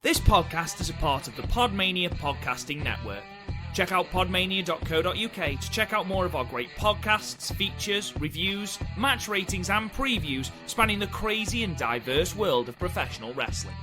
This podcast is a part of the PodMania podcasting network. Check out podmania.co.uk to check out more of our great podcasts, features, reviews, match ratings and previews spanning the crazy and diverse world of professional wrestling.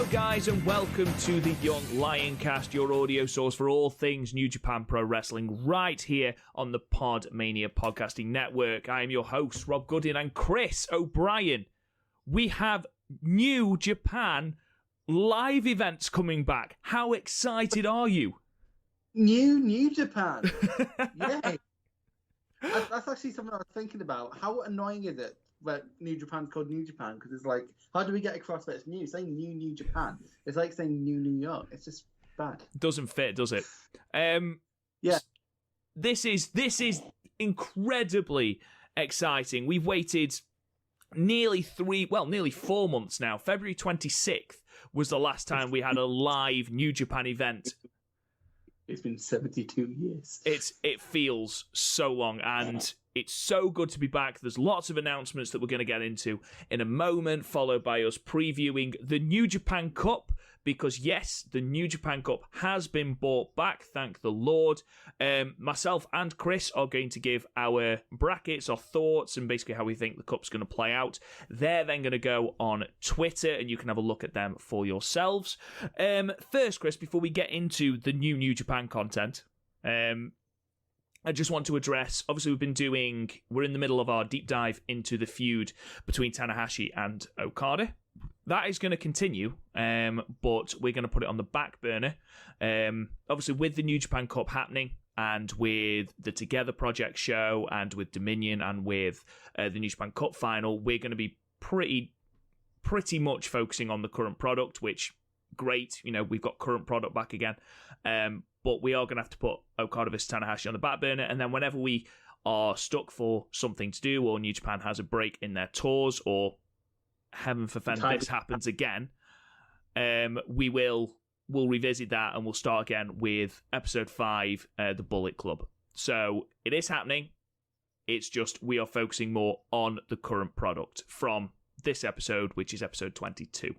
Guys, and welcome to the Young Lioncast, your audio source for all things New Japan Pro Wrestling, right here on the PodMania podcasting network. I am your host, Rob Goodin, and Chris O'Brien. We have New Japan live events coming back. How excited are you? New Japan. Yay. That's actually something I was thinking about. How annoying is it that New Japan's called New Japan? Because it's like, how do we get across that it's new? Saying New Japan, it's like saying New York. It's just bad. Doesn't fit, does it? Yeah. This is incredibly exciting. We've waited nearly 4 months now. February 26th was the last time we had a live New Japan event. It's been 72 years. It feels so long, and it's so good to be back. There's lots of announcements that we're going to get into in a moment, followed by us previewing the New Japan Cup, because yes, the New Japan Cup has been brought back, thank the Lord. Myself and Chris are going to give our brackets, our thoughts, and basically how we think the Cup's going to play out. They're then going to go on Twitter, and you can have a look at them for yourselves. First, Chris, before we get into the New Japan content, I just want to address, obviously we're in the middle of our deep dive into the feud between Tanahashi and Okada. That is going to continue, but we're going to put it on the back burner. Obviously, with the New Japan Cup happening, and with the Together Project show, and with Dominion, and with the New Japan Cup final, we're going to be pretty much focusing on the current product, which, great, we've got current product back again. But we are going to have to put Okada vs Tanahashi on the back burner, and then whenever we are stuck for something to do, or New Japan has a break in their tours, or heaven forfend this happens again, we'll revisit that, and we'll start again with episode 5, the Bullet Club. So it is happening. It's just we are focusing more on the current product from this episode, which is episode 22.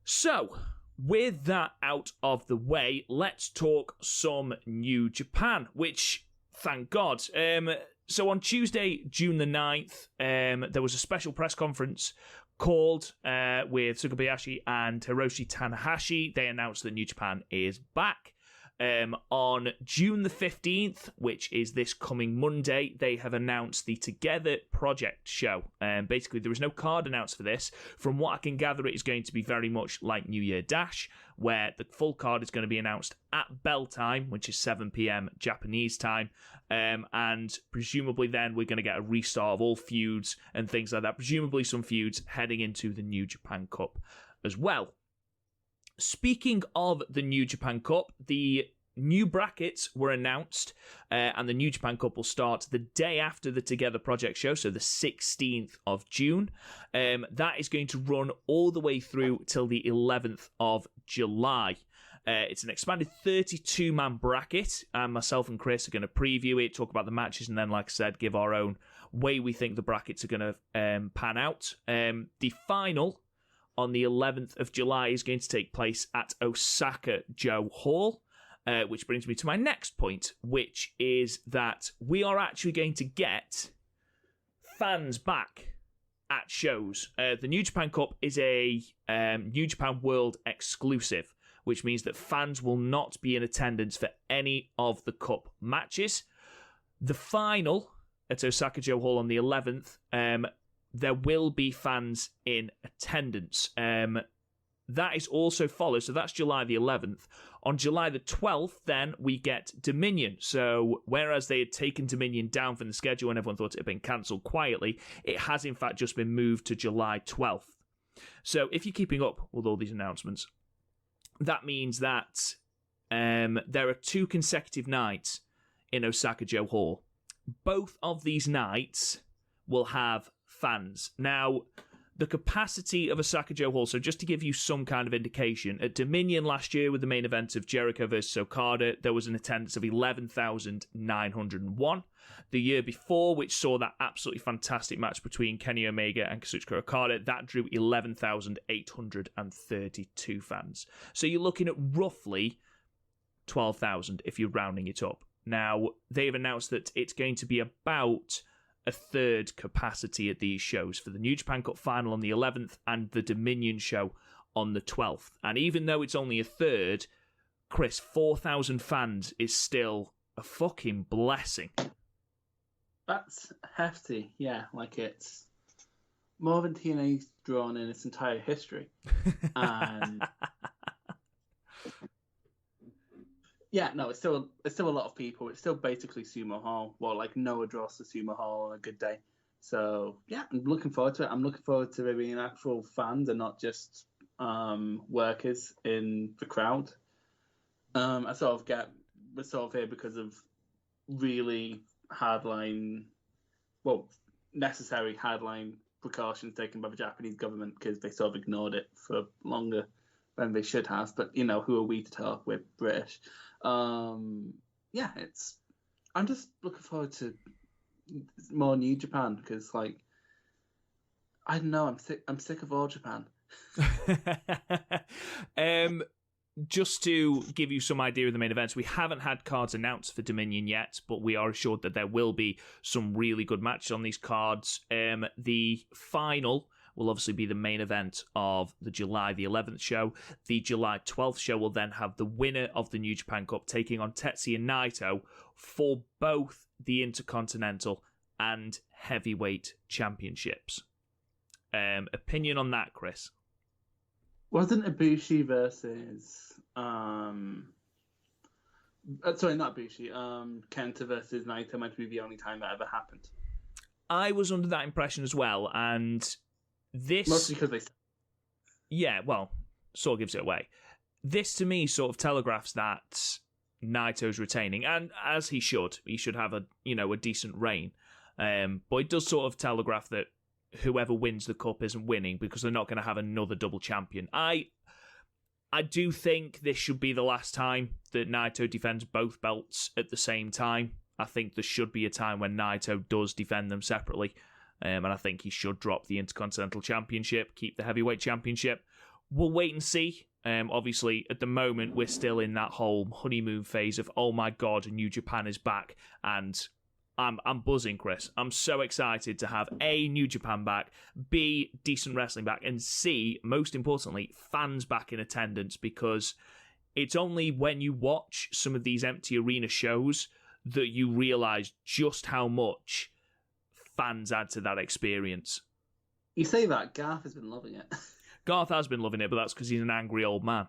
So, with that out of the way, let's talk some New Japan, which, thank God. So on Tuesday, June the 9th, there was a special press conference called with Suzuki-gun and Hiroshi Tanahashi. They announced that New Japan is back. On June the 15th, which is this coming Monday, they have announced the Together Project show. Basically, there is no card announced for this. From what I can gather, it is going to be very much like New Year Dash, where the full card is going to be announced at bell time, which is 7 p.m. Japanese time. And presumably then we're going to get a restart of all feuds and things like that. Presumably some feuds heading into the New Japan Cup as well. Speaking of the New Japan Cup, the new brackets were announced, and the New Japan Cup will start the day after the Together Project show, so the 16th of June. That is going to run all the way through till the 11th of July. It's an expanded 32-man bracket, and myself and Chris are going to preview it, talk about the matches, and then, like I said, give our own way we think the brackets are going to pan out. The final on the 11th of July is going to take place at Osaka Joe Hall, which brings me to my next point, which is that we are actually going to get fans back at shows. The New Japan Cup is a New Japan World exclusive, which means that fans will not be in attendance for any of the Cup matches. The final at Osaka Joe Hall on the 11th, there will be fans in attendance. That is also followed, so that's July the 11th. On July the 12th, then, we get Dominion. So, whereas they had taken Dominion down from the schedule and everyone thought it had been cancelled quietly, it has in fact just been moved to July 12th. So, if you're keeping up with all these announcements, that means that there are 2 consecutive nights in Osaka-jo Hall. Both of these nights will have fans. Now, the capacity of Osaka-jo Hall, so just to give you some kind of indication, at Dominion last year with the main event of Jericho versus Okada, there was an attendance of 11,901. The year before, which saw that absolutely fantastic match between Kenny Omega and Kazuchika Okada, that drew 11,832 fans. So you're looking at roughly 12,000 if you're rounding it up. Now, they've announced that it's going to be about a third capacity at these shows for the New Japan Cup final on the 11th and the Dominion show on the 12th. And even though it's only a third, Chris, 4,000 fans is still a fucking blessing. That's hefty, yeah. Like, it's more than TNA's drawn in its entire history. And yeah, no, it's still a lot of people. It's still basically Sumo Hall. Well, like Noah draws to Sumo Hall on a good day. So yeah, I'm looking forward to it. I'm looking forward to there being actual fans and not just workers in the crowd. We're sort of here because of really necessary hardline precautions taken by the Japanese government because they sort of ignored it for longer than they should have. But who are we to talk? We're British. I'm just looking forward to more New Japan because, like, I don't know, I'm sick of All Japan. Just to give you some idea of the main events, we haven't had cards announced for Dominion yet, but we are assured that there will be some really good matches on these cards. The final will obviously be the main event of the July the 11th show. The July 12th show will then have the winner of the New Japan Cup taking on Tetsuya Naito for both the Intercontinental and Heavyweight Championships. Opinion on that, Chris? Wasn't Ibushi versus sorry, not Ibushi, Kenta versus Naito meant to be the only time that ever happened? I was under that impression as well, and this... Mostly because they... Yeah, well, sort of gives it away. This, to me, sort of telegraphs that Naito's retaining, and as he should have a decent reign. But it does sort of telegraph that whoever wins the cup isn't winning because they're not going to have another double champion. I do think this should be the last time that Naito defends both belts at the same time. I think there should be a time when Naito does defend them separately. And I think he should drop the Intercontinental Championship, keep the Heavyweight Championship. We'll wait and see. Obviously, at the moment, we're still in that whole honeymoon phase of, oh my God, New Japan is back. And I'm buzzing, Chris. I'm so excited to have A, New Japan back, B, decent wrestling back, and C, most importantly, fans back in attendance, because it's only when you watch some of these empty arena shows that you realise just how much fans add to that experience. You say that, Garth has been loving it. Garth has been loving it, but that's because he's an angry old man.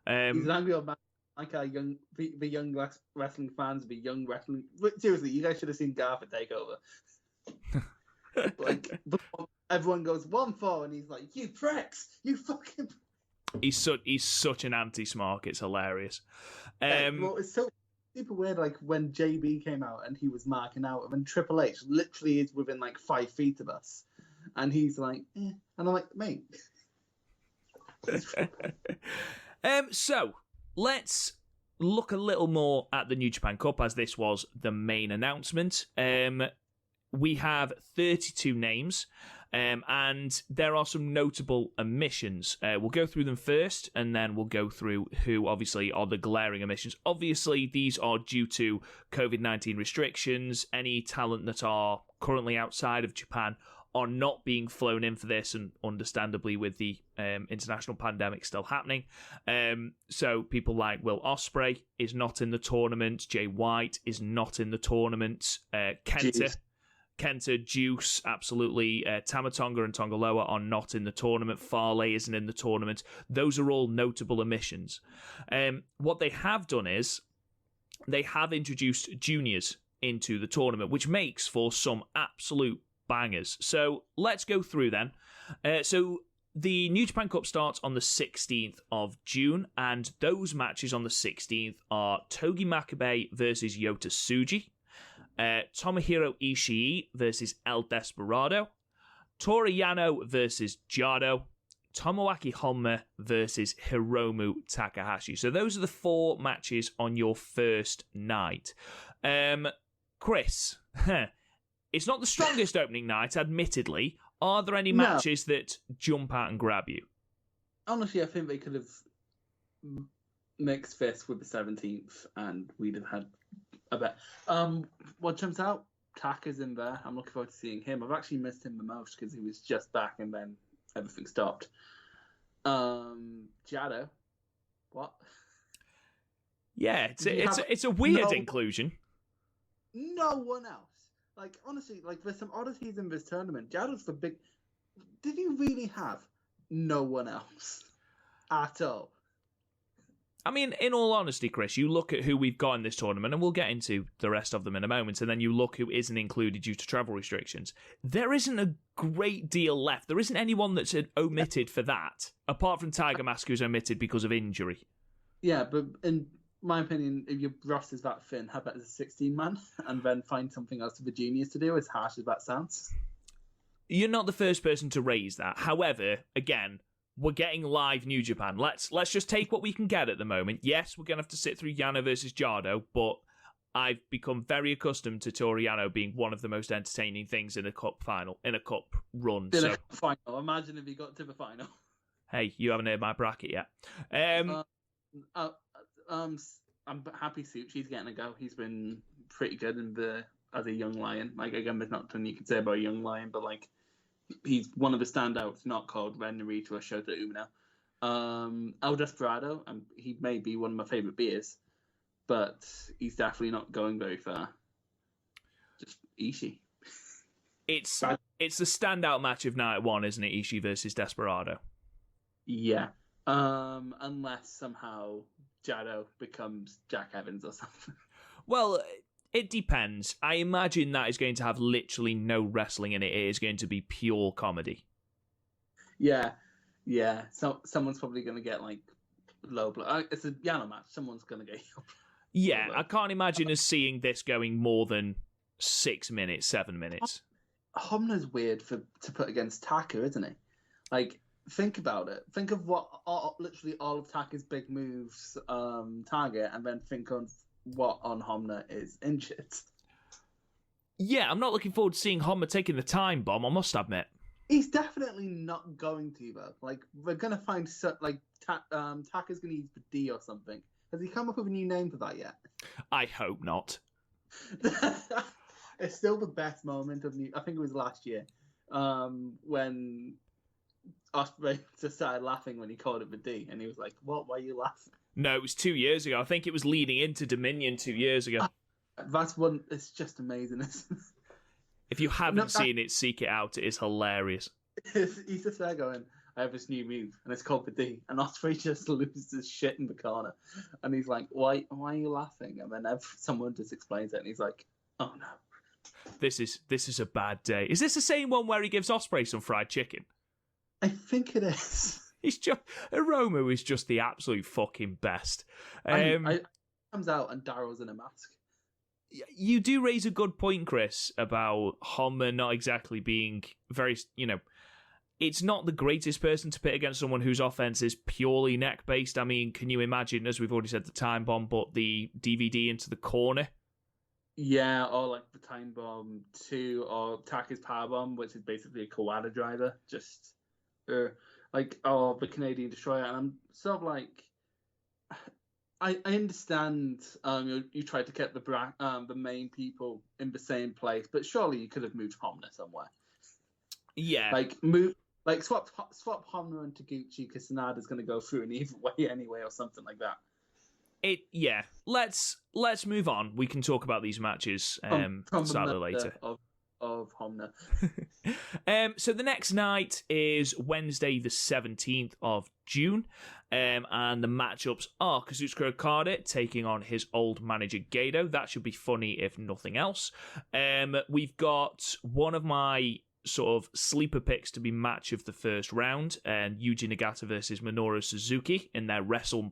He's an angry old man. Like our young wrestling fans, seriously, you guys should have seen Garth at Takeover. Like, everyone goes 1-4, and he's like, "You pricks, you fucking." He's such an anti-smark. It's hilarious. Well, it's so super weird. Like when JB came out and he was marking out, and Triple H literally is within like 5 feet of us, and he's like, and I'm like, mate. So let's look a little more at the New Japan Cup, as this was the main announcement. We have 32 names, and there are some notable omissions. We'll go through them first, and then we'll go through who obviously are the glaring omissions. Obviously, these are due to COVID-19 restrictions. Any talent that are currently outside of Japan are not being flown in for this, and understandably with the international pandemic still happening. So people like Will Ospreay is not in the tournament. Jay White is not in the tournament. Kenta, Juice, absolutely. Tamatonga and Tongaloa are not in the tournament. Farley isn't in the tournament. Those are all notable omissions. What they have done is they have introduced juniors into the tournament, which makes for some absolute bangers. So let's go through then. So the New Japan Cup starts on the 16th of June, and those matches on the 16th are Togi Makabe versus Yota Tsuji, Tomohiro Ishii versus El Desperado, Toru Yano versus Jado, Tomoaki Honma versus Hiromu Takahashi. So those are the 4 matches on your first night. Chris, it's not the strongest opening night, admittedly. Are there any matches that jump out and grab you? Honestly, I think they could have mixed this with the 17th, and we'd have had a bet. What jumps out? Taka's in there. I'm looking forward to seeing him. I've actually missed him the most because he was just back and then everything stopped. Jado. What? Yeah, it's a weird inclusion. No one else. Like, honestly, like, there's some oddities in this tournament. Jado's the big... Did you really have no one else at all? I mean, in all honesty, Chris, you look at who we've got in this tournament, and we'll get into the rest of them in a moment, and then you look who isn't included due to travel restrictions. There isn't a great deal left. There isn't anyone that's omitted for that, apart from Tiger Mask, who's omitted because of injury. Yeah, but in my opinion, if your roster's that thin, how about as a 16-man, and then find something else for the juniors to do, as harsh as that sounds? You're not the first person to raise that. However, again, we're getting live New Japan. Let's just take what we can get at the moment. Yes, we're going to have to sit through Yano versus Jado, but I've become very accustomed to Toru Yano being one of the most entertaining things in a cup final, in a cup run. In a cup final. Imagine if he got to the final. Hey, you haven't heard my bracket yet. I'm happy Suchi's getting a go. He's been pretty good as a young lion. Like, again, there's not something you can say about a young lion, but like, he's one of the standouts, not called Ren Narita or Shota Umino. El Desperado, he may be one of my favourite beers, but he's definitely not going very far. Just Ishii. It's the standout match of night one, isn't it? Ishii versus Desperado. Yeah. Unless somehow Jado becomes Jack Evans or something. Well, it depends. I imagine that is going to have literally no wrestling in it. It is going to be pure comedy. Yeah. So someone's probably going to get like low blood. It's a Yano match. Someone's going to get low blood. Yeah, I can't imagine us seeing this going more than 6 minutes, 7 minutes. Homna's weird to put against Taka, isn't he? Like, think about it. Think of what literally all of Taka's big moves target, and then think of what on Homna is injured. Yeah, I'm not looking forward to seeing Honma taking the time bomb, I must admit. He's definitely not going to, though. Like, we're going to find, Taka's going to use the D or something. Has he come up with a new name for that yet? I hope not. It's still the best moment of I think it was last year, when Ospreay just started laughing when he called it the D, and he was like, "What? Why are you laughing?" No, it was 2 years ago. I think it was leading into Dominion 2 years ago. That's one. It's just amazing. If you haven't seen it, seek it out. It is hilarious. He's just there going, "I have this new move, and it's called the D," and Ospreay just loses his shit in the corner, and he's like, "Why are you laughing?" And then someone just explains it, and he's like, "Oh no, this is a bad day." Is this the same one where he gives Ospreay some fried chicken? I think it is. Hiromu is just the absolute fucking best. Comes out and Darrow's in a mask. You do raise a good point, Chris, about Honma not exactly being very, it's not the greatest person to pit against someone whose offense is purely neck-based. I mean, can you imagine, as we've already said, the time bomb, but the DVD into the corner? Yeah, or like the time bomb 2, or Taka's power bomb, which is basically a Kawada driver, just... the Canadian Destroyer, and I'm sort of like, I understand you tried to get the main people in the same place, but surely you could have moved Homna somewhere. Yeah, swap Homna and Taguchi, because Sanada's going to go through an either way anyway, or something like that. Let's move on. We can talk about these matches slightly later. Of Homna. So the next night is Wednesday the 17th of June, and the matchups are Kazuchika Okada taking on his old manager Gedo. That should be funny if nothing else. We've got one of my sort of sleeper picks to be match of the first round, and Yuji Nagata versus Minoru Suzuki in their Wrestle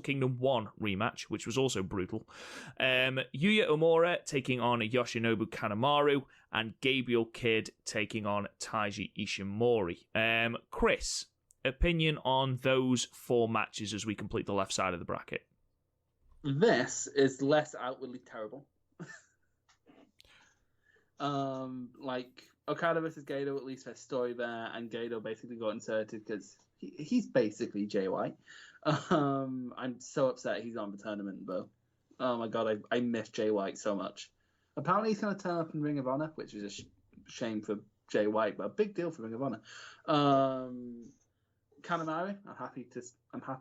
Kingdom 1 rematch, which was also brutal. Yuya Uemura taking on Yoshinobu Kanemaru, and Gabriel Kidd taking on Taiji Ishimori. Chris, opinion on those 4 matches as we complete the left side of the bracket? This is less outwardly terrible. Okada versus Gato, at least there's story there, and Gato basically got inserted because he's basically Jay White. I'm so upset he's on the tournament, though. Oh my god, I miss Jay White so much. Apparently he's going to turn up in Ring of Honor, which is a shame for Jay White, but a big deal for Ring of Honor. Kanemaru,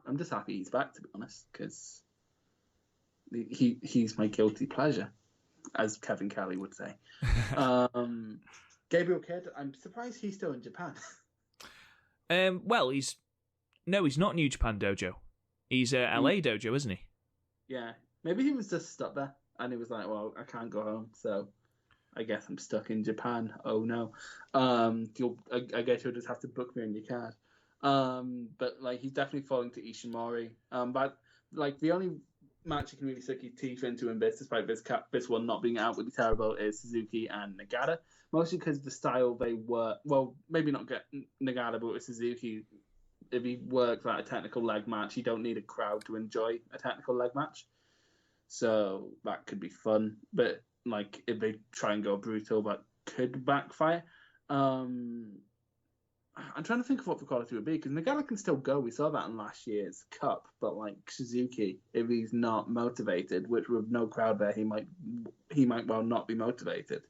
I'm just happy he's back, to be honest, because he's my guilty pleasure, as Kevin Kelly would say. Gabriel Kidd, I'm surprised he's still in Japan. Well, he's not New Japan Dojo. He's LA Dojo, isn't he? Yeah, maybe he was just stuck there, and he was like, "Well, I can't go home, so I guess I'm stuck in Japan." Oh no, I guess you'll just have to book me on your card. But he's definitely falling to Ishimori. But the only match you can really stick your teeth into in this, despite this one not being outwardly terrible, is Suzuki and Nagata. Mostly because the style they work, well, maybe not get Nagata, but with Suzuki, if he works a technical leg match, you don't need a crowd to enjoy a technical leg match. So that could be fun. But if they try and go brutal, that could backfire. I'm trying to think of what the quality would be, because Nagata can still go. We saw that in last year's Cup, but Suzuki, if he's not motivated, which with no crowd there, he might well not be motivated,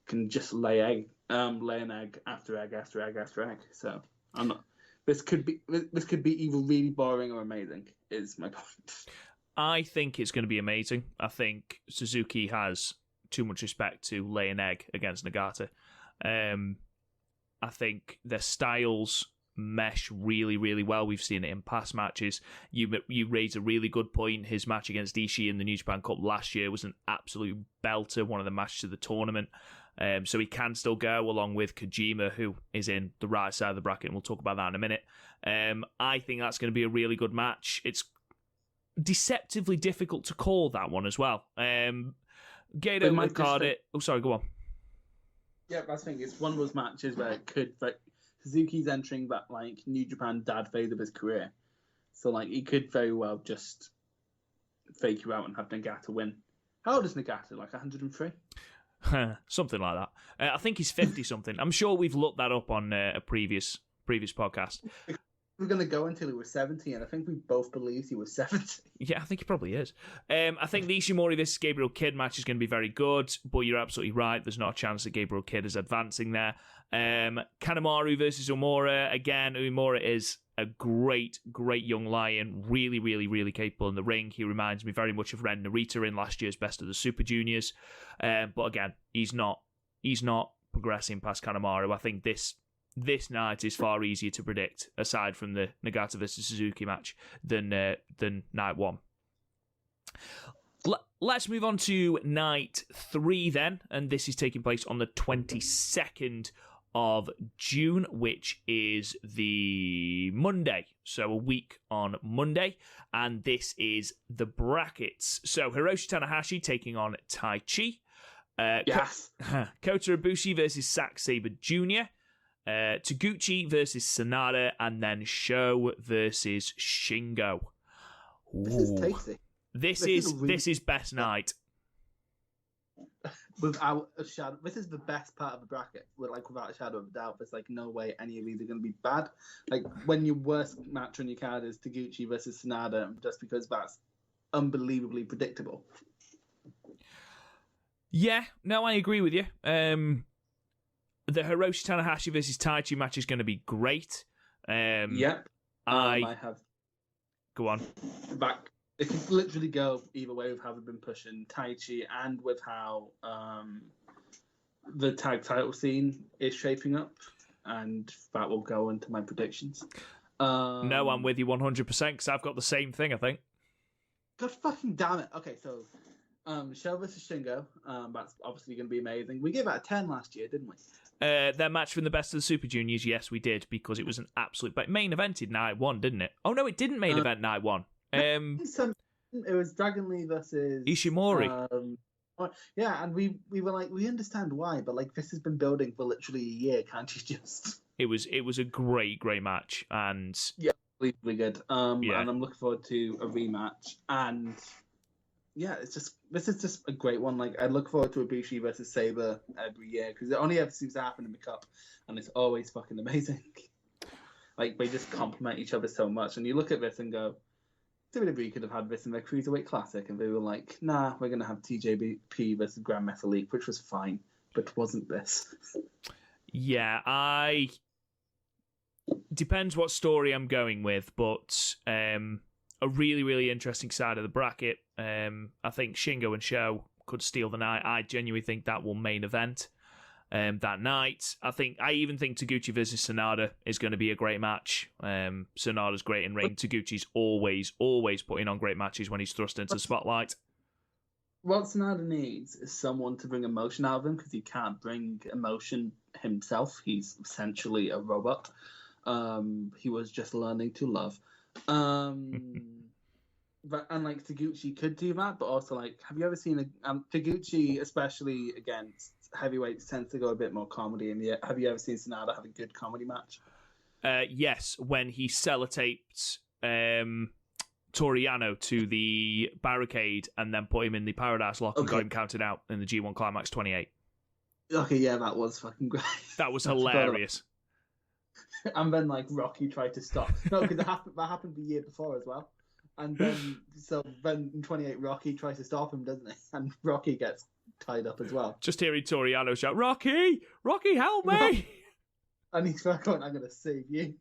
can just lay an egg after egg after egg after egg. So I'm not. This could be either really boring or amazing. Is my point. I think it's going to be amazing. I think Suzuki has too much respect to lay an egg against Nagata. I think their styles mesh really, really well. We've seen it in past matches. You raised a really good point. His match against Ishii in the New Japan Cup last year was an absolute belter, one of the matches of the tournament. So he can still go, along with Kojima, who is in the right side of the bracket, and we'll talk about that in a minute. I think that's going to be a really good match. It's deceptively difficult to call that one as well. Gato and Okada... Oh, sorry, go on. Yeah, that's the thing. It's one of those matches where it could... Suzuki's entering that New Japan dad phase of his career. So he could very well just fake you out and have Nagata win. How old is Nagata? 103? Something like that. I think he's 50-something. I'm sure we've looked that up on a previous podcast. We're going to go until he was 70, and I think we both believed he was 70. Yeah, I think he probably is. I think the Ishimori versus Gabriel Kidd match is going to be very good, but you're absolutely right. There's not a chance that Gabriel Kidd is advancing there. Kanemaru versus Uemura. Again, Uemura is a great, great young lion. Really, really, really capable in the ring. He reminds me very much of Ren Narita in last year's Best of the Super Juniors. But again, he's not progressing past Kanemaru. I think this night is far easier to predict, aside from the Nagata versus Suzuki match, than night 1. Let's move on to night 3 then, and this is taking place on the 22nd of June, which is the Monday, so a week on Monday, and this is the brackets. So Hiroshi Tanahashi taking on Tai Chi. Yes. Kota Ibushi versus Zack Sabre Jr., Taguchi versus Sanada, and then Sho versus Shingo. This is tasty. This is best night. Without a shadow, this is the best part of the bracket. Without a shadow of a doubt, there's no way any of these are going to be bad. When your worst match on your card is Taguchi versus Sanada, just because that's unbelievably predictable. Yeah, no, I agree with you. The Hiroshi Tanahashi versus Taichi match is going to be great. Yep. I have. Go on. Back. It can literally go either way with how they've been pushing Taichi and with how the tag title scene is shaping up, and that will go into my predictions. No, I'm with you 100% because I've got the same thing, I think. God fucking damn it. Okay, so Show versus Shingo. That's obviously going to be amazing. We gave it a 10 last year, didn't we? Their match from the Best of the Super Juniors, yes, we did, because it was an absolute... But main evented night one, didn't it? Oh, no, it didn't main event night one. It was Dragon Lee versus... Ishimori. Yeah, and we were like, we understand why, but like this has been building for literally a year, can't you just... It was a great match, and... Yeah, really good. And I'm looking forward to a rematch, and... Yeah, this is just a great one. Like, I look forward to Ibushi versus Saber every year because it only ever seems to happen in the cup, and it's always fucking amazing. Like, they just complement each other so much, and you look at this and go, WWE could have had this in their Cruiserweight Classic, and they were like, nah, we're gonna have TJP versus Grand Metalik, which was fine, but wasn't this. Yeah, depends what story I'm going with, but a really, really interesting side of the bracket. I think Shingo and Sho could steal the night. I genuinely think that will main event that night. I even think Taguchi versus Sanada is going to be a great match. Sanada's great in ring. Taguchi's always putting on great matches when he's thrust into the spotlight. What Sanada needs is someone to bring emotion out of him because he can't bring emotion himself. He's essentially a robot. He was just learning to love. But and like Taguchi could do that, but also like, have you ever seen Taguchi, especially against heavyweights, tends to go a bit more comedy? And have you ever seen Sanada have a good comedy match? Yes, when he sellotaped Toriano to the barricade and then put him in the Paradise Lock and got him counted out in the G1 Climax 28. Okay, yeah, that was fucking great. That was hilarious. And then like Rocky tried to stop. No, because that happened the year before as well. And then in 28, Rocky tries to stop him, doesn't he? And Rocky gets tied up as well. Just hearing Toriano shout, "Rocky! Rocky, help me!" And he's like, "I'm going to save you."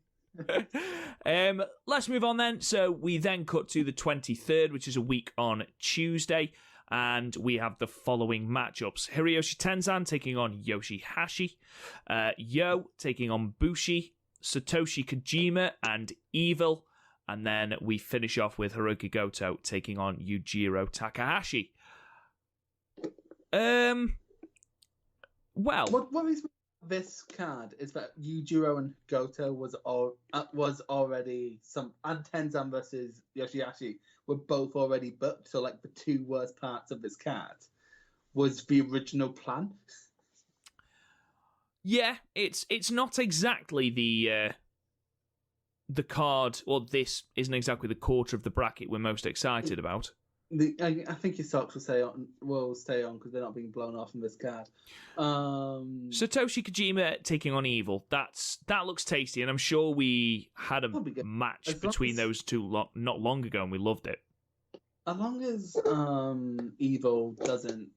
Let's move on then. So we then cut to the 23rd, which is a week on Tuesday, and we have the following matchups. Hiroshi Tenzan taking on Yoshihashi, Yo taking on Bushi, Satoshi Kojima and Evil, and then we finish off with Hiroki Goto taking on Yujiro Takahashi. Well, what is this card is that Yujiro and Goto was already and Tenzan versus Yoshihashi were both already booked. So like the two worst parts of this card was the original plan. Yeah, it's not exactly the card, or this isn't exactly the quarter of the bracket we're most excited about. I think your socks will stay on because they're not being blown off in this card. Satoshi Kojima taking on Evil. That looks tasty, and I'm sure we had a match between those two not long ago, and we loved it. As long as Evil doesn't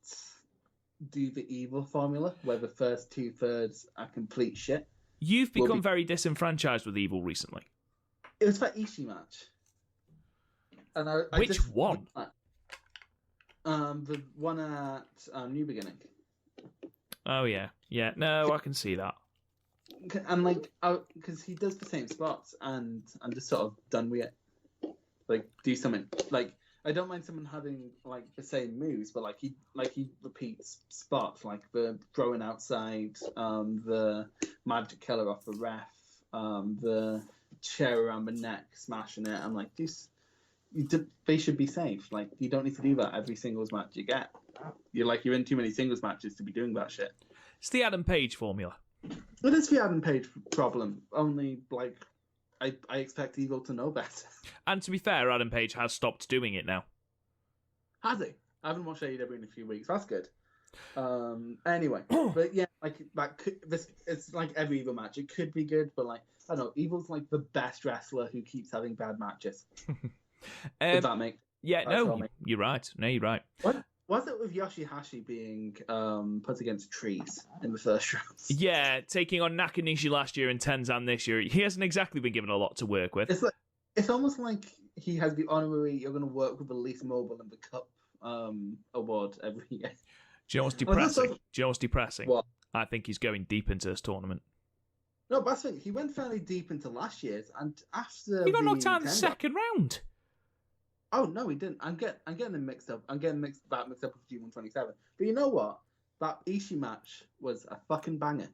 do the Evil formula, where the first 2/3 are complete shit. You've become very disenfranchised with Evil recently. It was that Ishii match. And Which one? The one at New Beginning. Oh, yeah. Yeah, no, I can see that. And, like, because he does the same spots, and I'm just sort of done with it. Like, do something. Like, I don't mind someone having, like, the same moves, but, like, he repeats spots, like the throwing outside, the magic killer off the ref, the chair around the neck, smashing it. I'm like, they should be safe. Like, you don't need to do that every singles match you get. You're in too many singles matches to be doing that shit. It's the Adam Page formula. It is the Adam Page problem. Only, like, I expect Evil to know better. And to be fair, Adam Page has stopped doing it now. Has he? I haven't watched AEW in a few weeks. That's good. Anyway, but yeah, like it's like every Evil match. It could be good, but like I don't know. Evil's like the best wrestler who keeps having bad matches. Did that make? Yeah, no, you're right. No, you're right. What was it with Yoshihashi being put against trees in the first round? Yeah, taking on Nakanishi last year and Tenzan this year. He hasn't exactly been given a lot to work with. It's almost like he has the honorary "you're going to work with the least mobile in the cup" award every year. Do you know what's depressing? What? I think he's going deep into this tournament. No, but I think he went fairly deep into last year's, and after he got knocked out in the second round. Oh no, he didn't. I'm getting them mixed up. I'm getting mixed up with G127. But you know what? That Ishii match was a fucking banger.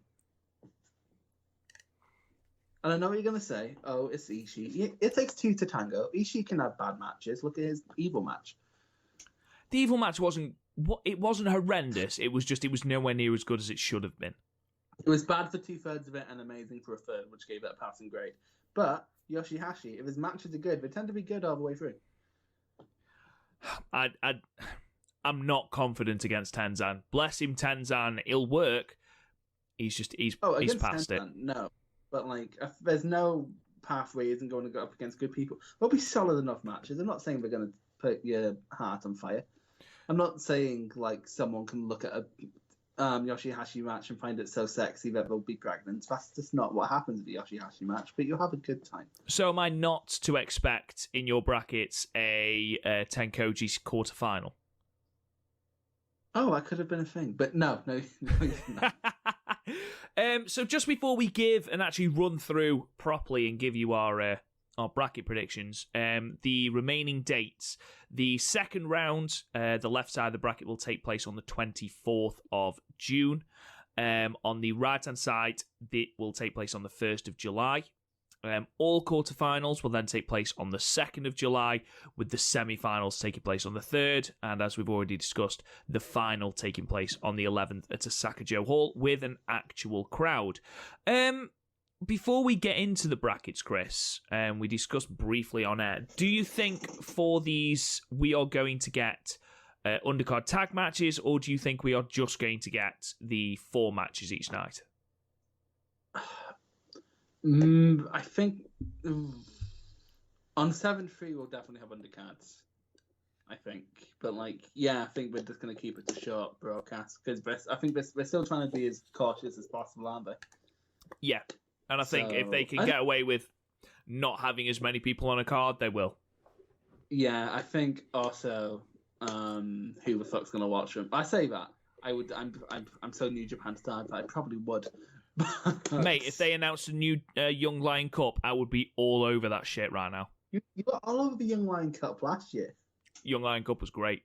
And I know what you're gonna say. Oh, it's Ishii. It takes two to tango. Ishii can have bad matches. Look at his evil match. The evil match wasn't horrendous. It was nowhere near as good as it should have been. It was bad for 2/3 of it and amazing for a third, which gave it a passing grade. But Yoshihashi, if his matches are good, they tend to be good all the way through. I'm not confident against Tenzan. Bless him, Tenzan. He'll work. He's past Tenzan, it. No, but like, if there's no path where he isn't going to go up against good people. There'll be solid enough matches. I'm not saying they're going to put your heart on fire. I'm not saying like someone can look at a Yoshihashi match and find it so sexy that they'll be pregnant. That's just not what happens at the Yoshihashi match, but you'll have a good time. So am I not to expect in your brackets a Tenkoji quarterfinal? Oh, that could have been a thing, but no. So just before we give and actually run through properly and give you our bracket predictions, the remaining dates. The second round, the left side of the bracket, will take place on the 24th of June. On the right-hand side, it will take place on the 1st of July. All quarterfinals will then take place on the 2nd of July, with the semi-finals taking place on the 3rd, and as we've already discussed, the final taking place on the 11th at Asakajo Hall with an actual crowd. Before we get into the brackets, Chris, we discussed briefly on air, do you think for these we are going to get undercard tag matches, or do you think we are just going to get the 4 matches each night? I think on 7-3 we'll definitely have undercards. I think, but I think we're just going to keep it to short broadcast because I think they're still trying to be as cautious as possible, aren't they? Yeah. And I think if they can get away with not having as many people on a card, they will. Yeah, I think also who the fuck's gonna watch them? I say that I'm so New Japan style that I probably would. Mate, if they announced a new Young Lion Cup, I would be all over that shit right now. You got all over the Young Lion Cup last year. Young Lion Cup was great.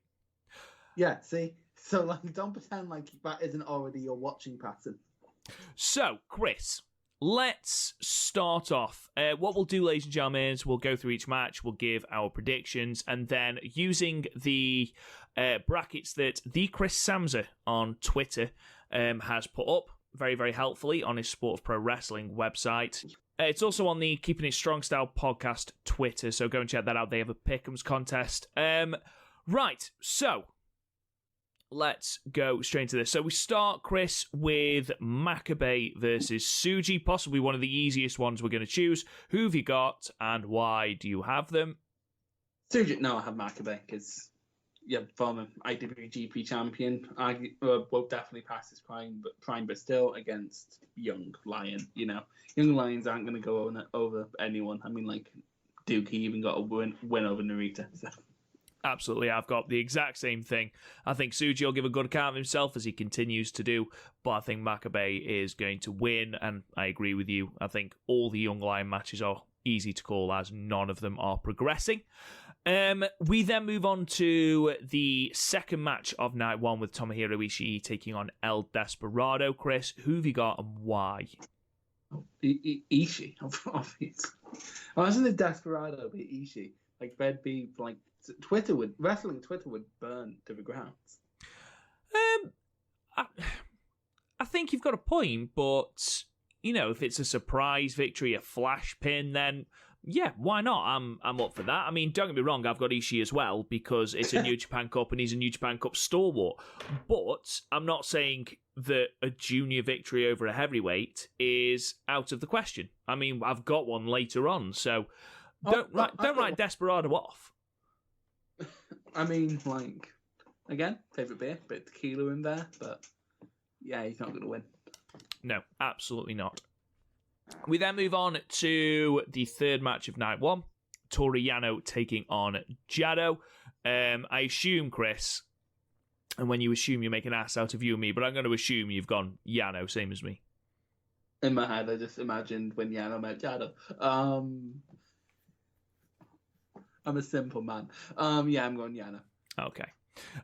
Yeah, see, so don't pretend like that isn't already your watching pattern. So, Chris. Let's start off. What we'll do, ladies and gentlemen, is we'll go through each match, we'll give our predictions, and then using the brackets that the Chris Samsa on Twitter has put up very, very helpfully on his Sport of Pro Wrestling website. It's also on the Keeping It Strong Style podcast Twitter, so go and check that out. They have a Pick'ems contest. Right, so let's go straight into this. So we start, Chris, with Makabe versus Tsuji, possibly one of the easiest ones we're going to choose. Who have you got, and why do you have them? Tsuji, no, I have Makabe, because, former IWGP champion. I will definitely pass his prime, but still against Young Lion. Young Lions aren't going to go over anyone. I mean, Duke, he even got a win over Narita, so... Absolutely, I've got the exact same thing. I think Tsuji will give a good account of himself as he continues to do, but I think Makabe is going to win, and I agree with you. I think all the Young Lion matches are easy to call as none of them are progressing. We then move on to the second match of night one with Tomohiro Ishii taking on El Desperado. Chris, who have you got and why? Ishii, obviously. Imagine the Desperado be Ishii. There'd be wrestling Twitter would burn to the ground. I think you've got a point, but if it's a surprise victory, a flash pin, then yeah, why not? I'm up for that. I mean, don't get me wrong, I've got Ishii as well because it's a New Japan Cup and he's a New Japan Cup stalwart. But I'm not saying that a junior victory over a heavyweight is out of the question. I mean, I've got one later on, so don't write Desperado off. I mean, again, favourite beer, bit of tequila in there, but yeah, he's not going to win. No, absolutely not. We then move on to the third match of night one, Toru Yano taking on Jado. I assume, Chris, and when you assume you make an ass out of you and me, but I'm going to assume you've gone Yano, same as me. In my head, I just imagined when Yano met Jado. I'm a simple man. Yeah, I'm going Yano. Okay.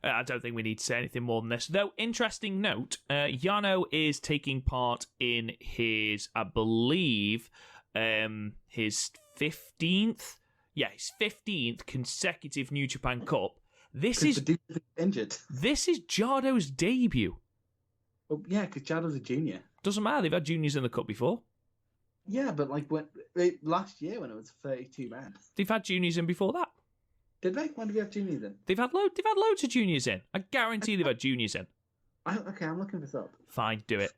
I don't think we need to say anything more than this. Though, interesting note, Yano is taking part in his, I believe, his 15th? Yeah, his 15th consecutive New Japan Cup. This is injured. This is Jado's debut. Oh, yeah, because Jado's a junior. Doesn't matter, they've had juniors in the cup before. Yeah, but like last year when it was 32 men. They've had juniors in before that. Did they? When did we have juniors in? They've had loads of juniors in. I guarantee they've had juniors in. Okay, I'm looking this up. Fine, do it.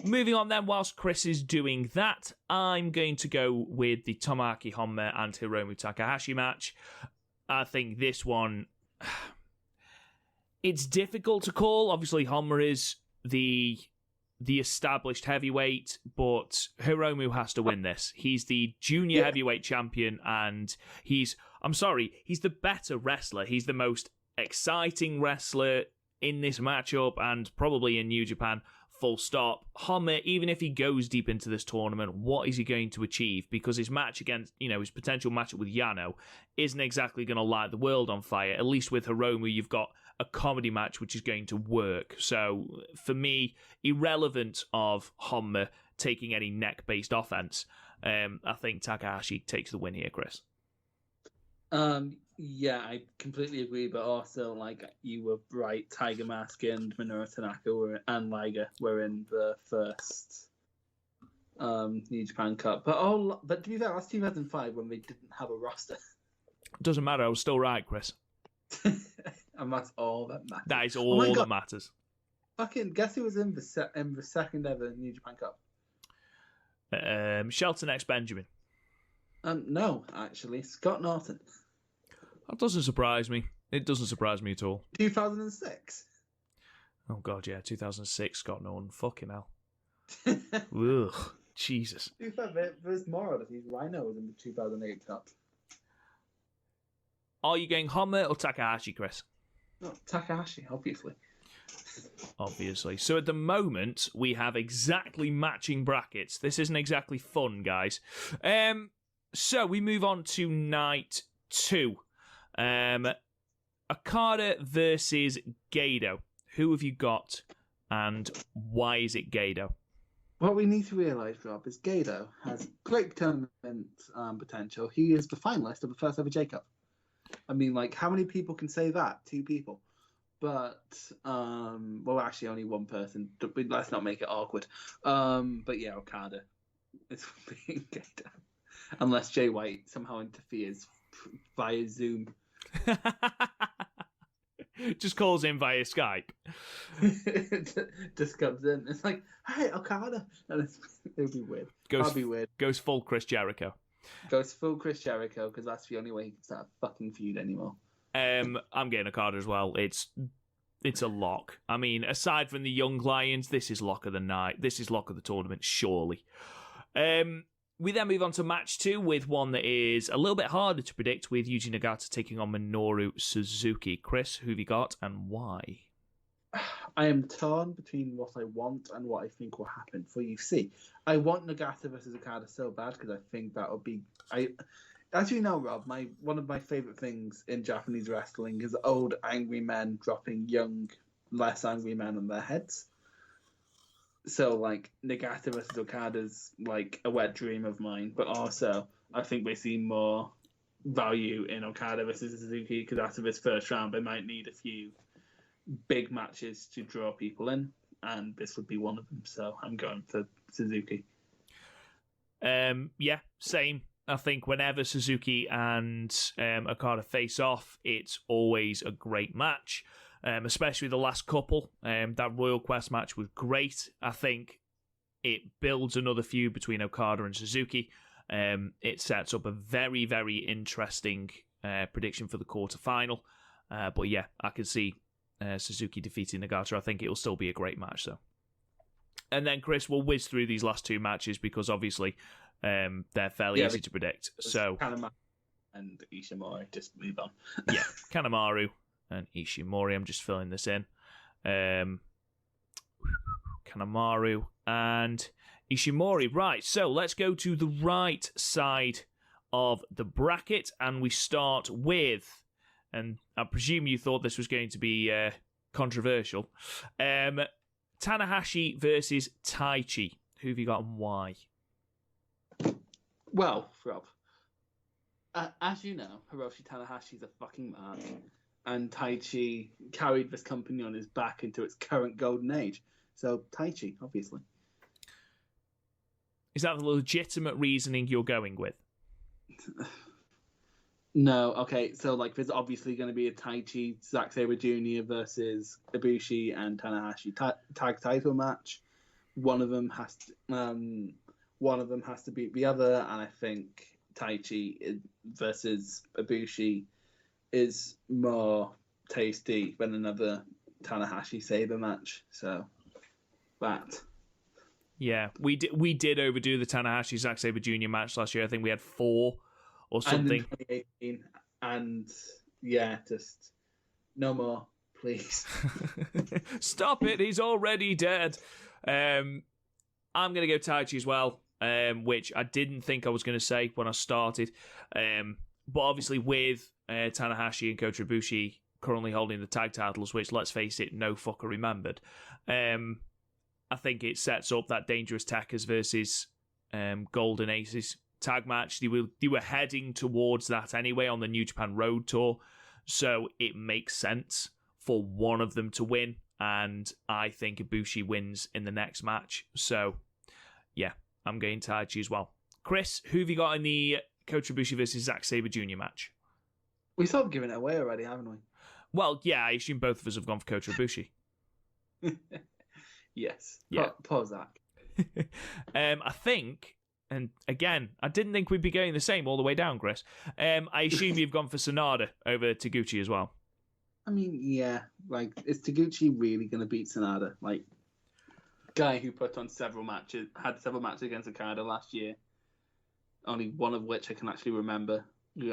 Moving on then, whilst Chris is doing that, I'm going to go with the Tomoaki Honma and Hiromu Takahashi match. I think this one, it's difficult to call. Obviously, Honma is the established heavyweight, but Hiromu has to win this. He's the junior heavyweight champion, and he's the better wrestler. He's the most exciting wrestler in this matchup and probably in New Japan, full stop. Honma, even if he goes deep into this tournament, what is he going to achieve? Because his match against, his potential matchup with Yano isn't exactly going to light the world on fire. At least with Hiromu, you've got a comedy match which is going to work. So, for me, irrelevant of Honma taking any neck-based offense, I think Takahashi takes the win here, Chris. Yeah, I completely agree, but also, like, you were right, Tiger Mask and Minoru Tanaka and Liger were in the first New Japan Cup. But to be fair, that's 2005 when they didn't have a roster. Doesn't matter, I was still right, Chris. And that's all that matters. That is all that matters. Fucking guess who was in the second ever New Japan Cup? Shelton X Benjamin. No, actually, Scott Norton. That doesn't surprise me. It doesn't surprise me at all. 2006. Oh god, yeah, 2006. Scott Norton. Fucking hell. Ugh, Jesus. To be fair, there's more of these rhinos in the 2008 Cup. Are you going Honma or Takahashi, Chris? No, Takahashi, obviously. Obviously. So at the moment, we have exactly matching brackets. This isn't exactly fun, guys. So we move on to night 2. Okada versus Gedo. Who have you got, and why is it Gedo? What we need to realise, Rob, is Gedo has great tournament potential. He is the finalist of the first ever J-Cup. I mean, like, how many people can say that? 2 people. But, well, actually, only one person. Let's not make it awkward. But yeah, Okada is being Gedo. Unless Jay White somehow interferes via Zoom. Just calls in via Skype. Just comes in. It's like, hey, Okada. And it'll be weird. That'll be weird. Goes full Chris Jericho. Goes full Chris Jericho, because that's the only way he can start a fucking feud anymore. I'm getting Okada as well. It's a lock. I mean, aside from the Young Lions, this is lock of the night. This is lock of the tournament, surely. We then move on to match 2 with one that is a little bit harder to predict, with Yuji Nagata taking on Minoru Suzuki. Chris, who have you got and why? I am torn between what I want and what I think will happen. For you see, I want Nagata versus Okada so bad because I think that would be... As you know, Rob, one of my favourite things in Japanese wrestling is old angry men dropping young, less angry men on their heads. So, like, Nagata versus Okada's, like, a wet dream of mine. But also, I think we see more value in Okada versus Suzuki because after this first round, they might need a few big matches to draw people in. And this would be one of them. So, I'm going for Suzuki. Yeah, same. I think whenever Suzuki and Okada face off, it's always a great match. Especially the last couple. That Royal Quest match was great. I think it builds another feud between Okada and Suzuki. It sets up a very, very interesting prediction for the quarterfinal. But yeah, I can see Suzuki defeating Nagata. I think it'll still be a great match, though. And then, Chris, we'll whiz through these last 2 matches because obviously they're fairly easy to predict. So Kanemaru and Ishimori, just move on. Yeah, Kanemaru and Ishimori. I'm just filling this in. Kanemaru and Ishimori. Right, so let's go to the right side of the bracket, and we start with, and I presume you thought this was going to be controversial, Tanahashi versus Taichi. Who have you got and why? Well, Rob, as you know, Hiroshi Tanahashi's a fucking man, and Taichi carried this company on his back into its current golden age. So Taichi, obviously. Is that the legitimate reasoning you're going with? No, okay, so like there's obviously going to be a Taichi Zack Sabre Jr. versus Ibushi and Tanahashi tag title match. One of them has to beat the other, and I think Taichi versus Ibushi is more tasty than another Tanahashi Sabre match. So that. Yeah, we did overdo the Tanahashi Zack Sabre Jr. match last year. I think we had 4 or something. And in 2018, and yeah, just no more, please. Stop it! He's already dead. I'm gonna go Taichi as well, which I didn't think I was gonna say when I started. But obviously with Tanahashi and Kota Ibushi currently holding the tag titles, which let's face it, no fucker remembered. I think it sets up that Dangerous Tekkers versus Golden Aces tag match. They were heading towards that anyway on the New Japan Road Tour, so it makes sense for one of them to win, and I think Ibushi wins in the next match. So, yeah, I'm going Taichi as well. Chris, who have you got in the Kota Ibushi versus Zack Sabre Jr. match? We sort of given it away already, haven't we? Well, yeah, I assume both of us have gone for Kota Ibushi. Yes. Yeah. Poor Zach. I think, and again, I didn't think we'd be going the same all the way down, Chris. I assume you've gone for Sanada over Taguchi as well. I mean, yeah, like, is Taguchi really going to beat Sanada? Like, guy who put on had several matches against Okada last year, only one of which I can actually remember.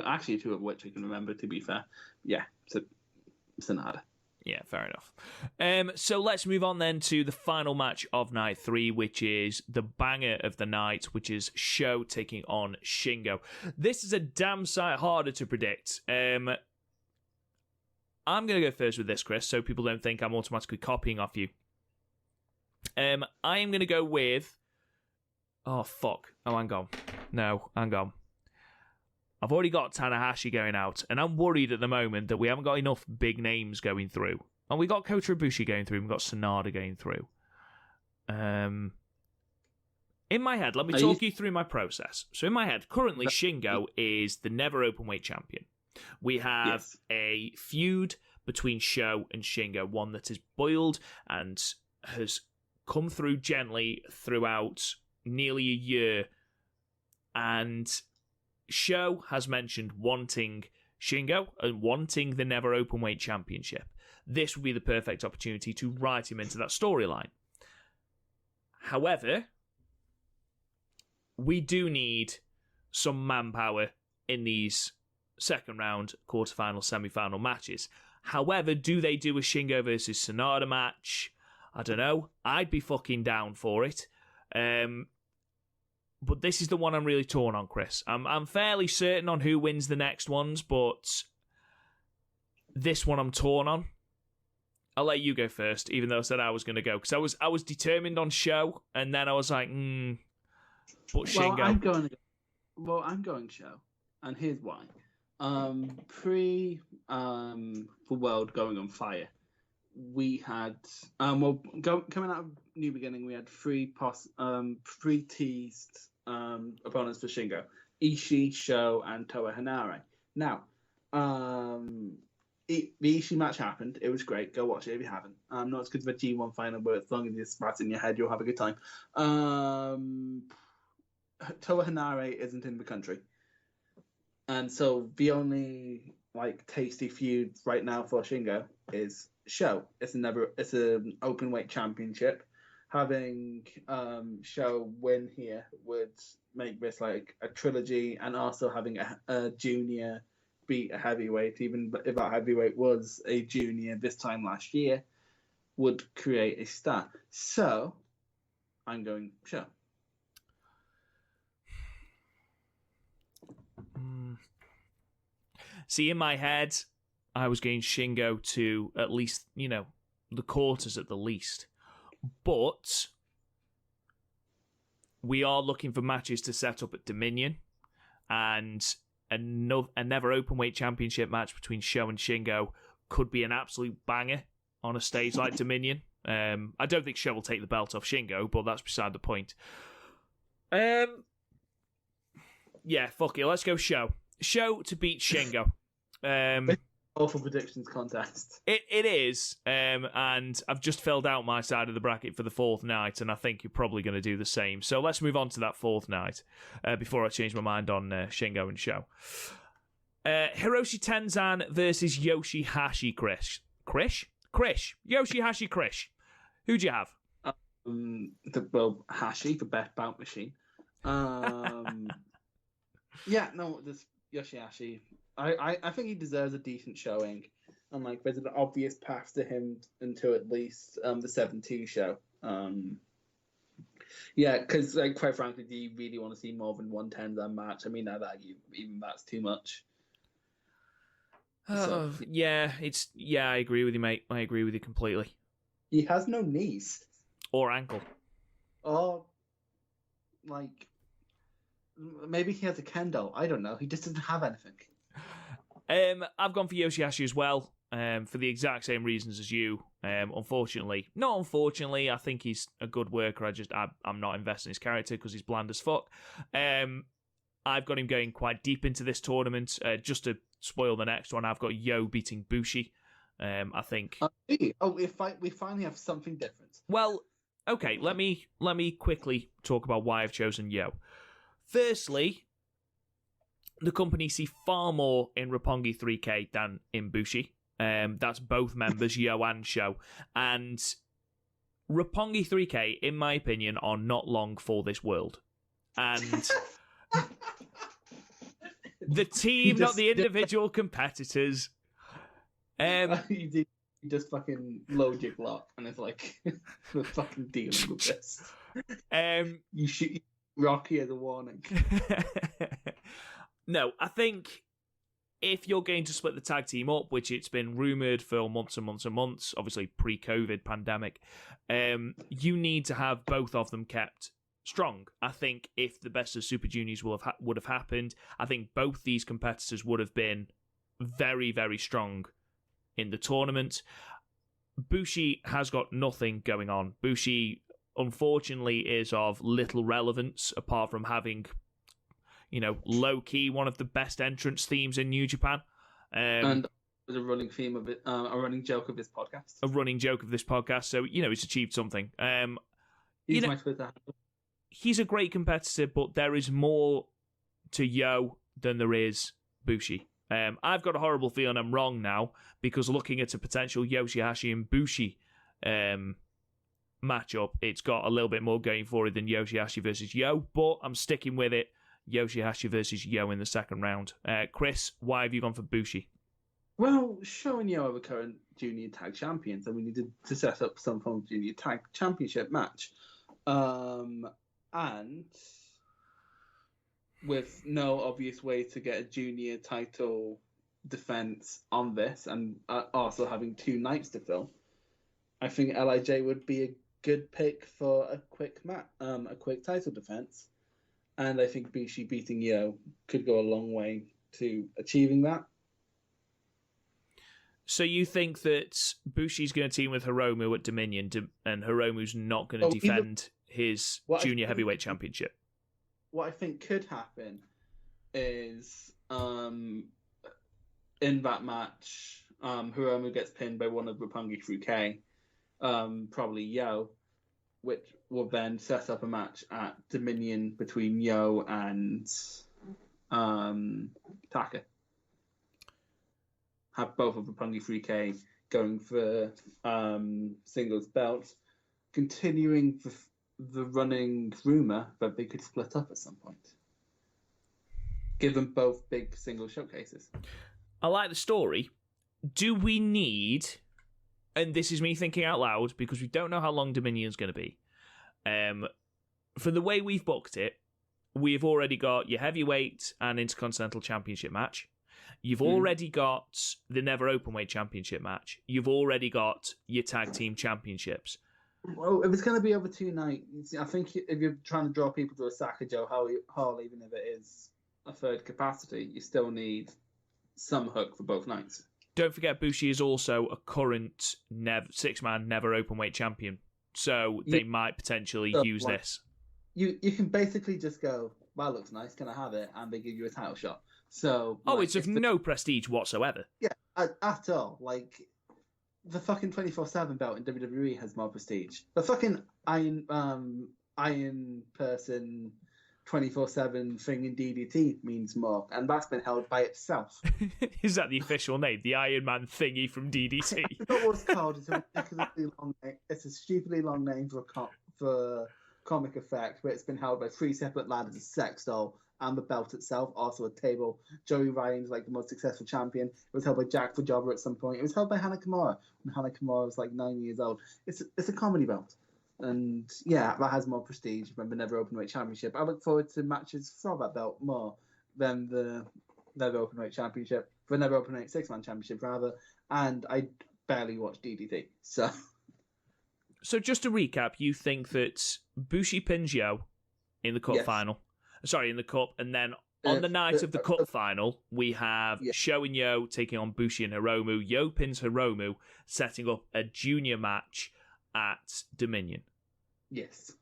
Actually, 2 of which I can remember, to be fair. Yeah, so Sanada. Yeah, fair enough. So let's move on then to the final match of night 3, which is the banger of the night, which is Sho taking on Shingo. This is a damn sight harder to predict. I'm going to go first with this, Chris, so people don't think I'm automatically copying off you. I am going to go with... Oh, fuck. Oh, hang on. No, hang on. I've already got Tanahashi going out, and I'm worried at the moment that we haven't got enough big names going through. And we got Kota Ibushi going through, we've got Sanada going through. In my head, let me talk you through my process. So in my head, currently Shingo is the never openweight champion. We have a feud between Sho and Shingo, one that is boiled and has come through gently throughout nearly a year. And Sho has mentioned wanting Shingo and wanting the never openweight championship. This would be the perfect opportunity to write him into that storyline. However, we do need some manpower in these second round, quarterfinal, semi-final matches. However, do they do a Shingo versus Sanada match? I don't know. I'd be fucking down for it. But this is the one I'm really torn on, Chris. I'm fairly certain on who wins the next ones, but this one I'm torn on. I'll let you go first, even though I said I was going to go, because I was determined on Sho, and then I was like, but Shingo. I'm going Sho, and here's why. The world going on fire, we had coming out of New Beginning, we had three teased opponents for Shingo: Ishii, Sho, and Toa Henare. Now, the Ishii match happened. It was great. Go watch it if you haven't. Not as good as the G1 final, but as long as it's spat in your head, you'll have a good time. Toa Henare isn't in the country, and so the only tasty feud right now for Shingo is Sho. It's an open weight championship. Having Sho win here would make this like a trilogy, and also having a junior beat a heavyweight, even if that heavyweight was a junior this time last year, would create a star. So I'm going Sho. See, in my head, I was getting Shingo to at least, the quarters at the least. But we are looking for matches to set up at Dominion, and a never openweight championship match between Sho and Shingo could be an absolute banger on a stage like Dominion. I don't think Sho will take the belt off Shingo, but that's beside the point. Yeah, fuck it. Let's go Sho. Sho to beat Shingo. Awful predictions contest. It is, and I've just filled out my side of the bracket for the fourth night, and I think you're probably going to do the same. So let's move on to that fourth night before I change my mind on Shingo and Sho. Hiroshi Tenzan versus Yoshihashi Krish. Yoshihashi Krish. Who do you have? Hashi, the best bout machine. This Yoshihashi. I think he deserves a decent showing, and there's an obvious path to him into at least the 7-2 show. Because quite frankly, do you really want to see more than one Tenzan match? I mean, now that even that's too much. I agree with you, mate. I agree with you completely. He has no knees or ankle, or maybe he has a kendo. I don't know. He just doesn't have anything. I've gone for Yoshihashi as well, for the exact same reasons as you. Not unfortunately, I think he's a good worker. I'm not investing in his character because he's bland as fuck. I've got him going quite deep into this tournament. Just to spoil the next one, I've got Yo beating Bushi. I think. We finally have something different. Well, okay. Let me quickly talk about why I've chosen Yo. Firstly, the company see far more in Roppongi 3K than in Bushi. That's both members, Yo and Sho. And Roppongi 3K, in my opinion, are not long for this world. And the team, not the individual competitors. You just fucking load your Glock, and it's like, we're fucking dealing with this. You shoot Rocky as a warning. No, I think if you're going to split the tag team up, which it's been rumoured for months and months and months, obviously pre-COVID pandemic, you need to have both of them kept strong. I think if the best of Super Juniors would have happened, I think both these competitors would have been very, very strong in the tournament. Bushi has got nothing going on. Bushi, unfortunately, is of little relevance apart from having, low-key one of the best entrance themes in New Japan. And a running theme of it, a running joke of this podcast. A running joke of this podcast. So, he's achieved something. He's my Twitter handle. He's a great competitor, but there is more to Yo than there is Bushi. I've got a horrible feeling I'm wrong now, because looking at a potential Yoshihashi and Bushi matchup, it's got a little bit more going for it than Yoshihashi versus Yo, but I'm sticking with it. Yoshihashi versus Yo in the second round. Chris, why have you gone for Bushi? Well, Sho and Yo are the current junior tag champions, and we needed to set up some form of junior tag championship match. And with no obvious way to get a junior title defense on this, and also having 2 nights to fill, I think LIJ would be a good pick for a quick title defense. And I think Bushi beating Yo could go a long way to achieving that. So you think that Bushi's going to team with Hiromu at Dominion, and Hiromu's not going to defend his junior heavyweight championship? What I think could happen is, in that match, Hiromu gets pinned by one of Roppongi 3K, probably Yo, which will then set up a match at Dominion between Yo and Taka. Have both of Roppongi 3K going for singles belts, continuing the running rumour that they could split up at some point. Give them both big single showcases. I like the story. Do we need, and this is me thinking out loud because we don't know how long Dominion's going to be, for the way we've booked it, we've already got your heavyweight and intercontinental championship match. You've already got the Never Openweight championship match. You've already got your tag team championships. Well, if it's going to be over 2 nights, I think if you're trying to draw people to a Sakajo Hall, even if it is a third capacity, you still need some hook for both nights. Don't forget, Bushi is also a current 6-man Never Openweight champion, so they might potentially use this. You can basically just go, well, looks nice, can I have it? And they give you a title shot. So, it's of no prestige whatsoever. Yeah, at all. Like, the fucking 24/7 belt in WWE has more prestige. The fucking Iron Person 24/7 thing in DDT means more, and that's been held by itself. Is that the official name? The Iron Man thingy from DDT? I forgot what it's called. It's a ridiculously long name. It's a stupidly long name for comic effect, but it's been held by 3 separate ladders, a sex doll, and the belt itself, also a table. Joey Ryan's like the most successful champion. It was held by Jack the Jobber at some point. It was held by Hana Kimura when Hana Kimura was like 9 years old. It's a comedy belt. And yeah, that has more prestige than the Never Openweight Championship. I look forward to matches for that belt more than the Never Openweight Championship, the Never Openweight 6-man Championship rather. And I barely watch DDT, so. So just to recap, you think that Bushi pins Yo in the cup final? Sorry, in the cup, and then on the night of the cup final, we have Sho and Yo taking on Bushi and Hiromu. Yo pins Hiromu, setting up a junior match at Dominion. Yes.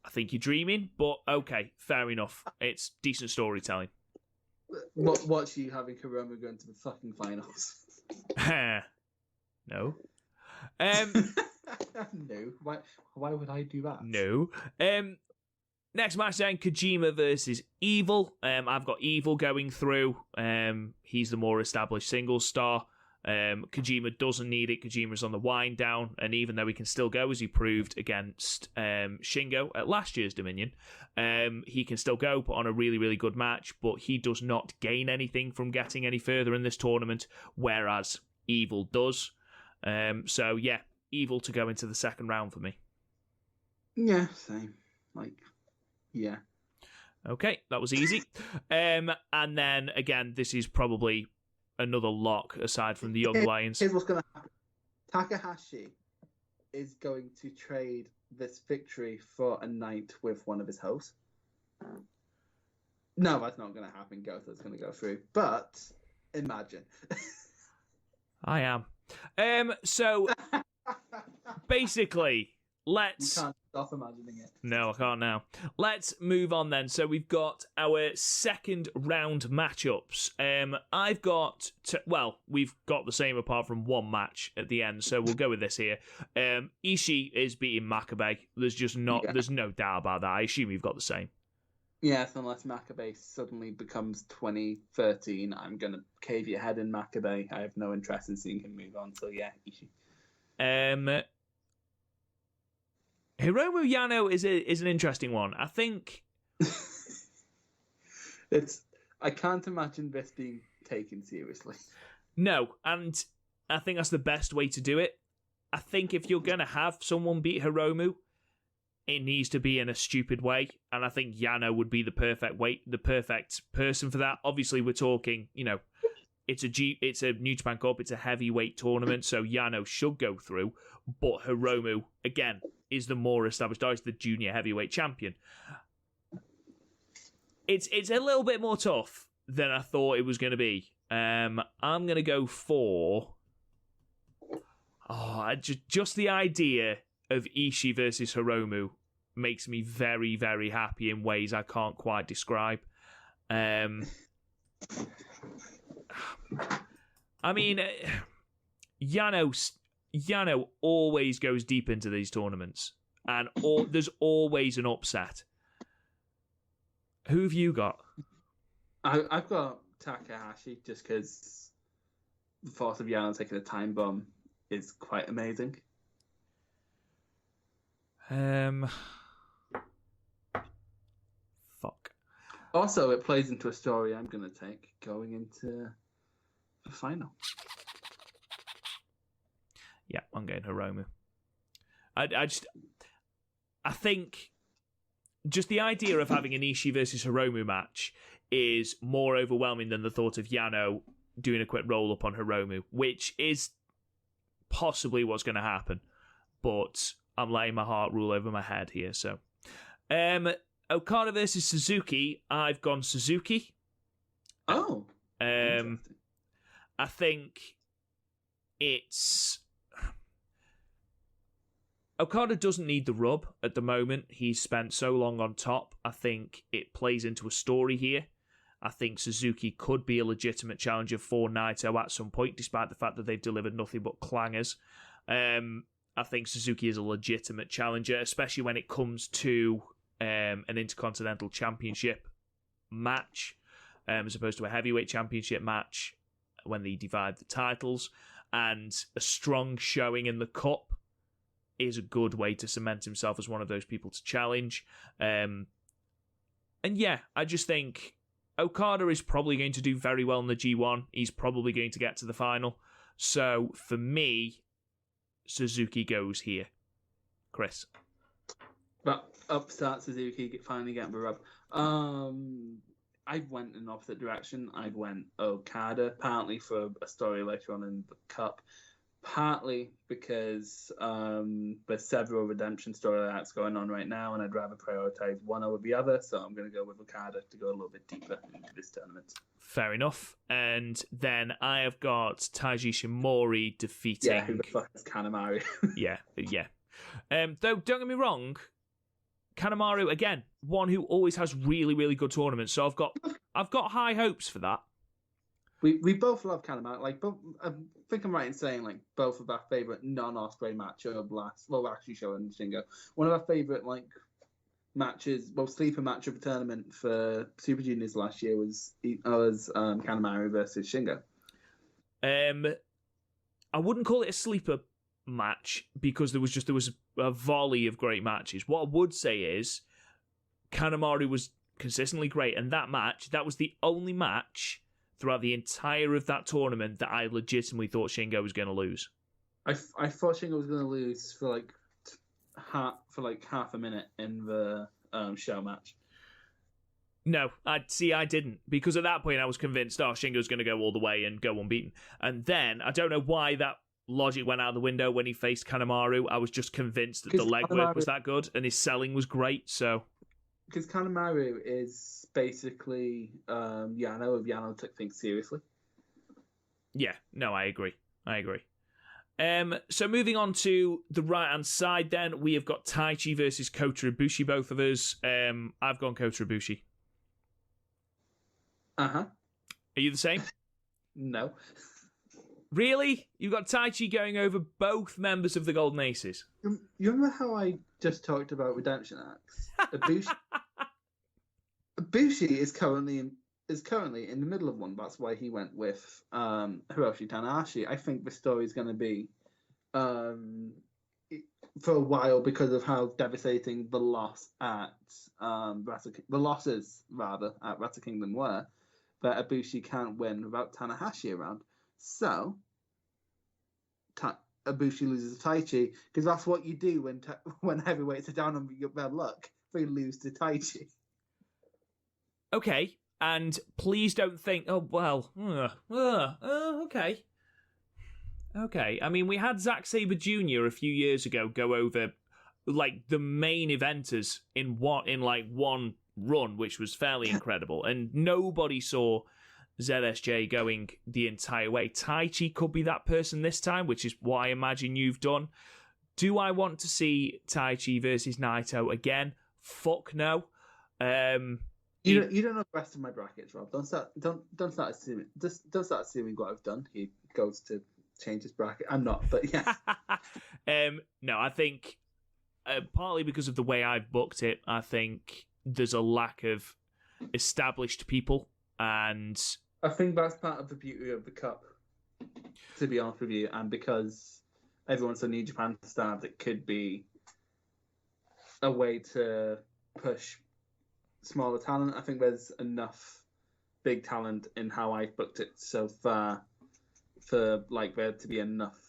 I think you're dreaming, but okay, fair enough. It's decent storytelling. What's you having Hiromu going to the fucking finals? No. No. Why would I do that? No. Next match then, Kojima versus Evil. I've got Evil going through. He's the more established singles star. Kojima doesn't need it. Kojima's on the wind down, and even though he can still go, as he proved against Shingo at last year's Dominion, he can still go, put on a really, really good match, but he does not gain anything from getting any further in this tournament, whereas Evil does. So yeah, Evil to go into the second round for me. Yeah, same. Yeah. Okay, that was easy. And then, again, this is probably another lock aside from the Young Lions. Here's what's going to happen. Takahashi is going to trade this victory for a night with one of his hosts. No, that's not going to happen. Goto's going to go through. But imagine. I am. So, basically... You can't stop imagining it. No, I can't now. Let's move on then. So we've got our second round matchups. We've got the same apart from one match at the end, so we'll go with this here. Ishii is beating Makabe. There's no doubt about that. I assume we've got the same. Yes, unless Makabe suddenly becomes 2013, I'm going to cave your head in Makabe. I have no interest in seeing him move on, so yeah, Ishii. Hiromu Yano is an interesting one. I think I can't imagine this being taken seriously. No, and I think that's the best way to do it. I think if you're gonna have someone beat Hiromu, it needs to be in a stupid way, and I think Yano would be the perfect person for that. Obviously, we're talking, it's a New Japan Cup, it's a heavyweight tournament, so Yano should go through, but Hiromu, again, is the more established, is the junior heavyweight champion. It's a little bit more tough than I thought it was going to be. I'm going to go for... just the idea of Ishii versus Hiromu makes me very, very happy in ways I can't quite describe. I mean, Yano always goes deep into these tournaments, and there's always an upset. Who have you got? I've got Takahashi, just because the force of Yano taking a time bomb is quite amazing. Fuck. Also, it plays into a story I'm going to take going into the final. Yeah, I'm going Hiromu. I think just the idea of having an Ishii versus Hiromu match is more overwhelming than the thought of Yano doing a quick roll-up on Hiromu, which is possibly what's going to happen. But I'm letting my heart rule over my head here, so... Okada versus Suzuki, I've gone Suzuki. Oh. I think it's... Okada doesn't need the rub at the moment. He's spent so long on top. I think it plays into a story here. I think Suzuki could be a legitimate challenger for Naito at some point, despite the fact that they've delivered nothing but clangers. I think Suzuki is a legitimate challenger, especially when it comes to an Intercontinental Championship match, as opposed to a Heavyweight Championship match when they divide the titles. And a strong showing in the Cup is a good way to cement himself as one of those people to challenge. And yeah, I just think Okada is probably going to do very well in the G1. He's probably going to get to the final. So for me, Suzuki goes here. Chris? But upstart Suzuki finally getting the rub. I went in the opposite direction. I went Okada, partly for a story later on in the Cup, partly because there's several redemption storylines going on right now, and I'd rather prioritize one over the other, so I'm going to go with Okada to go a little bit deeper into this tournament. Fair enough. And then I have got Taiji Ishimori defeating... Yeah, who the fuck is Kanemaru? yeah. Though, don't get me wrong, Kanemaru, again, one who always has really, really good tournaments, so I've got high hopes for that. We both love Kanemaru. Like, I think I'm right in saying like both of our favorite non-Ospreay match of actually Show and Shingo. One of our favorite matches, sleeper match of the tournament for Super Juniors last year was Kanemaru versus Shingo. I wouldn't call it a sleeper match because there was a volley of great matches. What I would say is Kanemaru was consistently great, and that was the only match throughout the entire of that tournament that I legitimately thought Shingo was going to lose. I thought Shingo was going to lose for half a minute in the show match. No, I didn't, because at that point I was convinced, Shingo's going to go all the way and go unbeaten. And then I don't know why that logic went out the window when he faced Kanemaru. I was just convinced that the legwork was that good and his selling was great. So because Kanemaru is basically Yano if Yano took things seriously. Yeah, no, I agree. So moving on to the right-hand side then, we have got Taichi versus Kota Ibushi, both of us. I've gone Kota Ibushi. Uh-huh. Are you the same? No. Really? You've got Taichi going over both members of the Golden Aces? You remember how I just talked about redemption acts? Ibushi is currently in the middle of one. That's why he went with Hiroshi Tanahashi. I think the story is going to be for a while because of how devastating the losses at Wrestle Kingdom were. That Ibushi can't win without Tanahashi around. So Ibushi loses to Taichi because that's what you do when heavyweights are down on your bad luck. They lose to Taichi. Okay, and please don't think, okay. Okay, I mean, we had Zack Sabre Jr. a few years ago go over, like, the main eventers in one run, which was fairly incredible, and nobody saw ZSJ going the entire way. Taichi could be that person this time, which is what I imagine you've done. Do I want to see Taichi versus Naito again? Fuck no. You don't know the rest of my brackets, Rob. Don't start assuming. Don't start assuming what I've done. He goes to change his bracket. I'm not, but yes. No, I think partly because of the way I've booked it, I think there's a lack of established people, and I think that's part of the beauty of the Cup. To be honest with you, and because everyone's so New Japan starved, it could be a way to push smaller talent. I think there's enough big talent in how I've booked it so far for there to be enough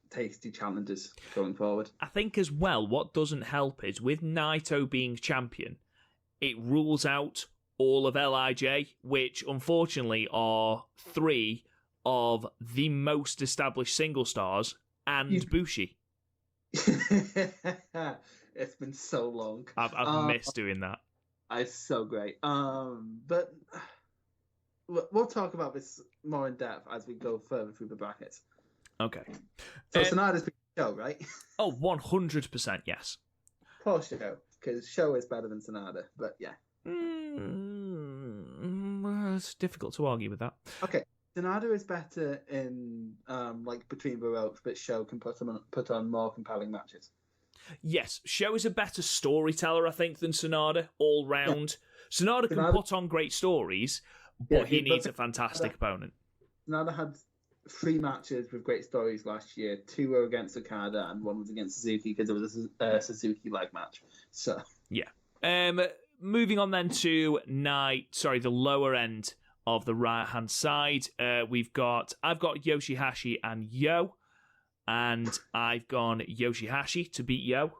tasty challenges going forward. I think as well, what doesn't help is with Naito being champion, it rules out all of LIJ, which unfortunately are 3 of the most established single stars, and Bushi. It's been so long. I've missed doing that. It's so great. But we'll talk about this more in depth as we go further through the brackets. Okay. So Sanada's been Show, right? Oh, 100% yes. Poor Show, because Show is better than Sanada, but yeah. It's difficult to argue with that. Okay, Sanada is better in like between the ropes, but Show can put on more compelling matches. Yes, Show is a better storyteller, I think, than Sanada all round. Yeah. Sanada can put on great stories, but he needs a fantastic opponent. Sanada had 3 matches with great stories last year. 2 were against Okada, and 1 was against Suzuki because it was a Suzuki leg match. So yeah. Moving on then to the lower end of the right hand side. I've got Yoshihashi and Yo. And I've gone Yoshihashi to beat Yo.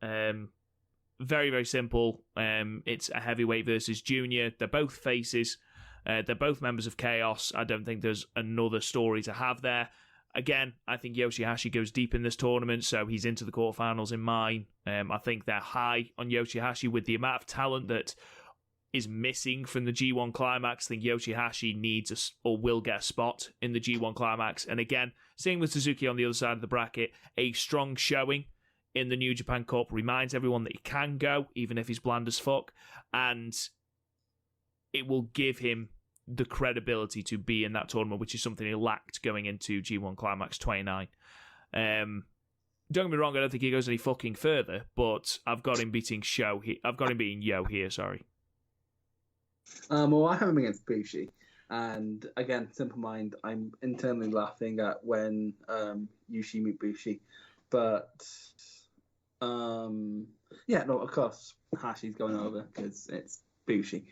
Very, very simple. It's a heavyweight versus junior. They're both faces. They're both members of Chaos. I don't think there's another story to have there. Again, I think Yoshihashi goes deep in this tournament, so he's into the quarterfinals in mine. I think they're high on Yoshihashi with the amount of talent that is missing from the G1 Climax. I think Yoshihashi needs or will get a spot in the G1 Climax. And again, same with Suzuki on the other side of the bracket, a strong showing in the New Japan Cup reminds everyone that he can go, even if he's bland as fuck. And it will give him the credibility to be in that tournament, which is something he lacked going into G1 Climax 29. Don't get me wrong, I don't think he goes any fucking further, but I've got him beating I've got him beating Yo here, sorry. Well, I have him against Bushi, and again, simple mind. I'm internally laughing at when Yushi meet Bushi, but yeah, no, of course, Hashi's going over because it's Bushi.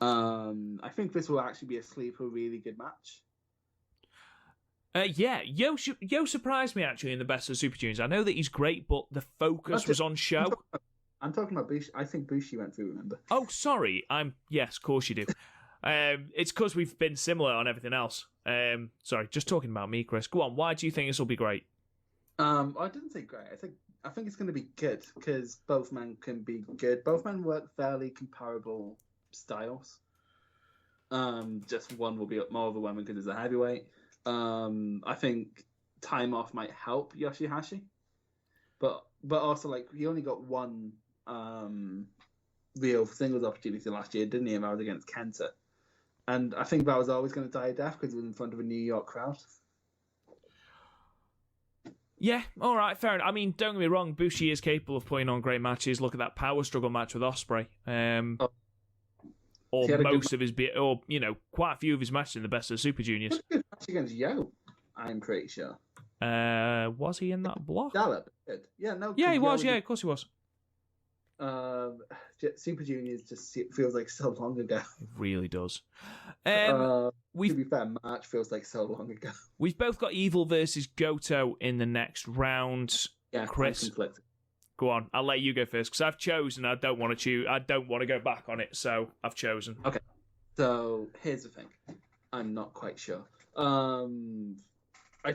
I think this will actually be a sleeper, really good match. Yeah, Yo surprised me actually in the Best of Super Juniors. I know that he's great, but the focus was on Show. I'm talking about Bushi. I think Bushi went through, remember? Oh, sorry. Yes, of course you do. It's because we've been similar on everything else. Sorry, just talking about me, Chris. Go on. Why do you think this will be great? I didn't think great. I think it's going to be good because both men can be good. Both men work fairly comparable styles. Just one will be more overwhelming because it's a heavyweight. I think time off might help Yoshihashi, but also like he only got one real singles opportunity last year, didn't he? And that was against Kenta, and I think that was always going to die a death because it was in front of a New York crowd. Yeah, all right, fair enough. I mean, don't get me wrong, Bushi is capable of putting on great matches. Look at that power struggle match with Ospreay. Or most of his, or quite a few of his matches in the Best of the Super Juniors. Good match against Yo, I'm pretty sure. Was he in that block? Gallop, yeah, no. Yeah, he was. Yeah, of course he was. Super Juniors just feels like so long ago. It really does. To be fair, March feels like so long ago. We've both got Evil versus Goto in the next round. Yeah, Chris, go on. I'll let you go first because I've chosen. I don't want to go back on it, so I've chosen. Okay. So here's the thing. I'm not quite sure. I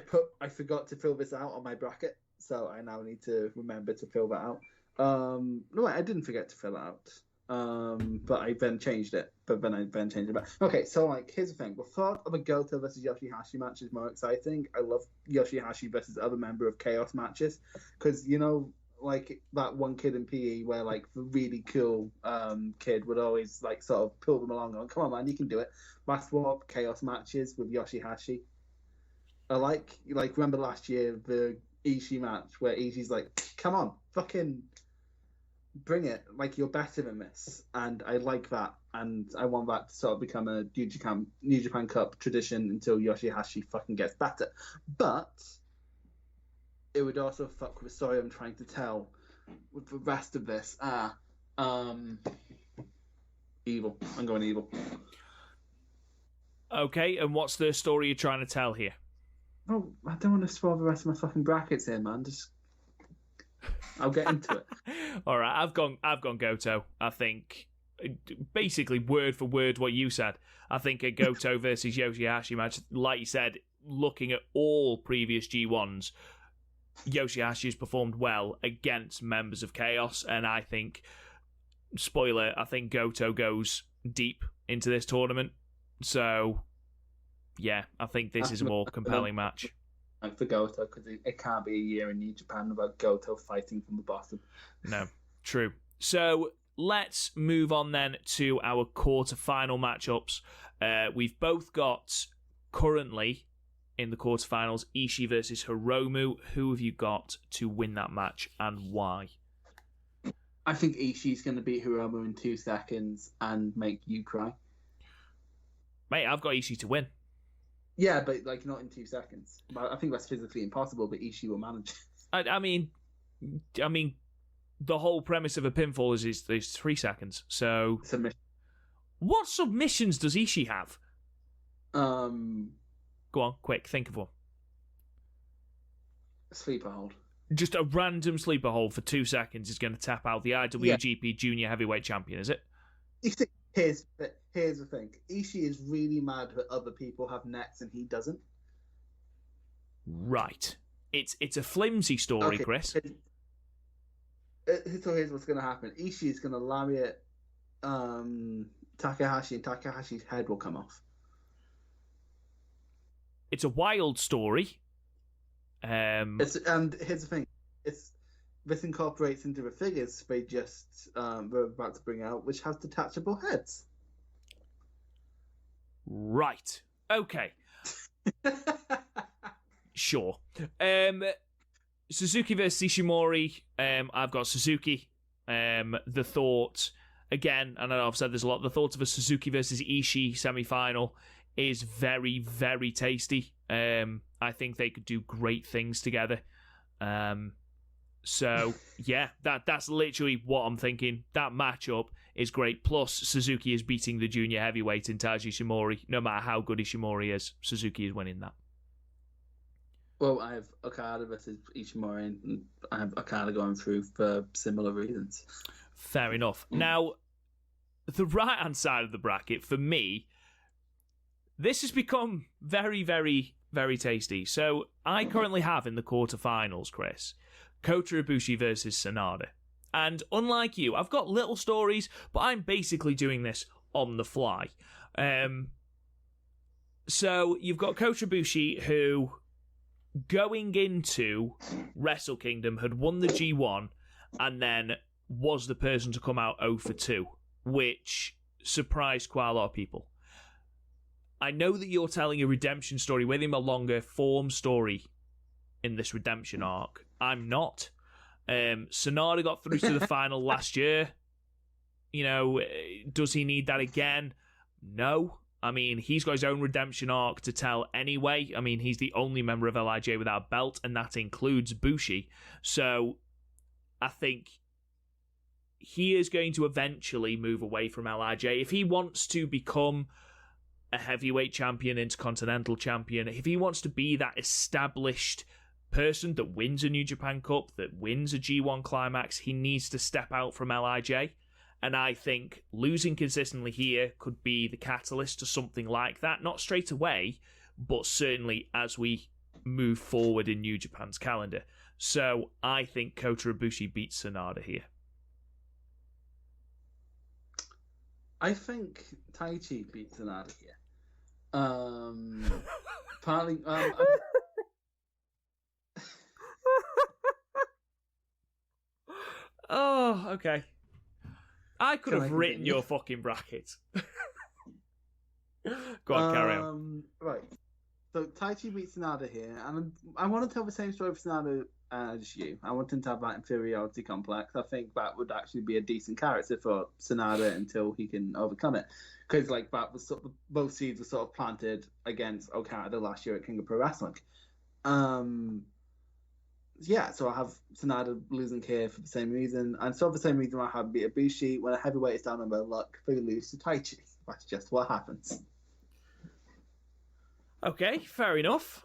forgot to fill this out on my bracket, so I now need to remember to fill that out. No, I didn't forget to fill it out. But I then changed it. But then I changed it back. Okay, so like here's the thing. The thought of a Goto versus Yoshihashi match is more exciting. I love Yoshihashi versus other member of Chaos matches because like that one kid in PE where like the really cool kid would always like sort of pull them along. Come on, man, you can do it. Last swap Chaos matches with Yoshihashi. I like remember last year the Ishii match where Ishii's like, come on, fucking bring it, like you're better than this, and I like that, and I want that to sort of become a New Japan Cup tradition until Yoshihashi fucking gets better. But it would also fuck with the story I'm trying to tell with the rest of this. Evil. I'm going Evil. Okay, and what's the story you're trying to tell here? Oh, I don't want to spoil the rest of my fucking brackets here, man. I'll get into it. All right, I've gone Goto. I think basically word for word what you said. I think a Goto versus Yoshihashi match, like you said, looking at all previous G1s, Yoshihashi has performed well against members of Chaos, and I think, spoiler, I think Goto goes deep into this tournament. So, yeah, I think this is a more compelling match. Like for Goto, because it can't be a year in New Japan without Goto fighting from the bottom. No, true. So let's move on then to our quarter-final matchups. We've both got, currently, in the quarterfinals, Ishii versus Hiromu. Who have you got to win that match, and why? I think Ishii's going to beat Hiromu in 2 seconds and make you cry. Mate, I've got Ishii to win. Yeah, but like not in 2 seconds. I think that's physically impossible, but Ishii will manage. I mean, the whole premise of a pinfall is 3 seconds. So, Submission. What submissions does Ishii have? Go on, quick, think of one. Sleeper hold. Just a random sleeper hold for 2 seconds is going to tap out the IWGP Junior Heavyweight Champion, is it? Here's the thing. Ishii is really mad that other people have nets and he doesn't. Right. It's a flimsy story, okay. Chris. So here's what's going to happen. Ishii is going to lariat Takahashi, and Takahashi's head will come off. It's a wild story. And here's the thing. This incorporates into the figures they just were about to bring out, which has detachable heads. Right. Okay. Sure. Suzuki versus Ishimori. I've got Suzuki. The thought, again, and I know I've said this a lot, the thought of a Suzuki versus Ishii semi-final is very, very tasty. I think they could do great things together. So, yeah, that's literally what I'm thinking. That matchup is great. Plus, Suzuki is beating the junior heavyweight in Taiji Ishimori. No matter how good Ishimori is, Suzuki is winning that. Well, I have Okada versus Ishimori, and I have Okada going through for similar reasons. Fair enough. Now, the right-hand side of the bracket, for me, this has become very, very, very tasty. So, I currently have in the quarterfinals, Chris, Kota Ibushi versus Sanada. And unlike you, I've got little stories, but I'm basically doing this on the fly. So, you've got Kota Ibushi, who, going into Wrestle Kingdom, had won the G1 and then was the person to come out 0 for 2, which surprised quite a lot of people. I know that you're telling a redemption story with him, a longer form story in this redemption arc. I'm not. Sanada got through to the final last year. You know, does he need that again? No. I mean, he's got his own redemption arc to tell anyway. I mean, he's the only member of LIJ without a belt, and that includes Bushi. So, I think he is going to eventually move away from LIJ. If he wants to become a heavyweight champion, intercontinental champion, if he wants to be that established person that wins a New Japan Cup, that wins a G1 Climax, he needs to step out from LIJ. And I think losing consistently here could be the catalyst to something like that. Not straight away, but certainly as we move forward in New Japan's calendar. So I think Kota Ibushi beats Sanada here. I think Taichi beats Sanada here. Partly... Oh, okay. I could have written your fucking bracket. Go on, carry on. Right. So Taichi beats Sanada here, and I want to tell the same story for Sanada as you. I want him to have that inferiority complex. I think that would actually be a decent character for Sanada until he can overcome it. Because like that was sort of, both seeds were sort of planted against Okada last year at King of Pro Wrestling. Yeah, so I have Sanada losing here for the same reason. And so for the same reason I have beat Ibushi. When a heavyweight is down on their luck, they lose to Taichi. That's just what happens. Okay, fair enough.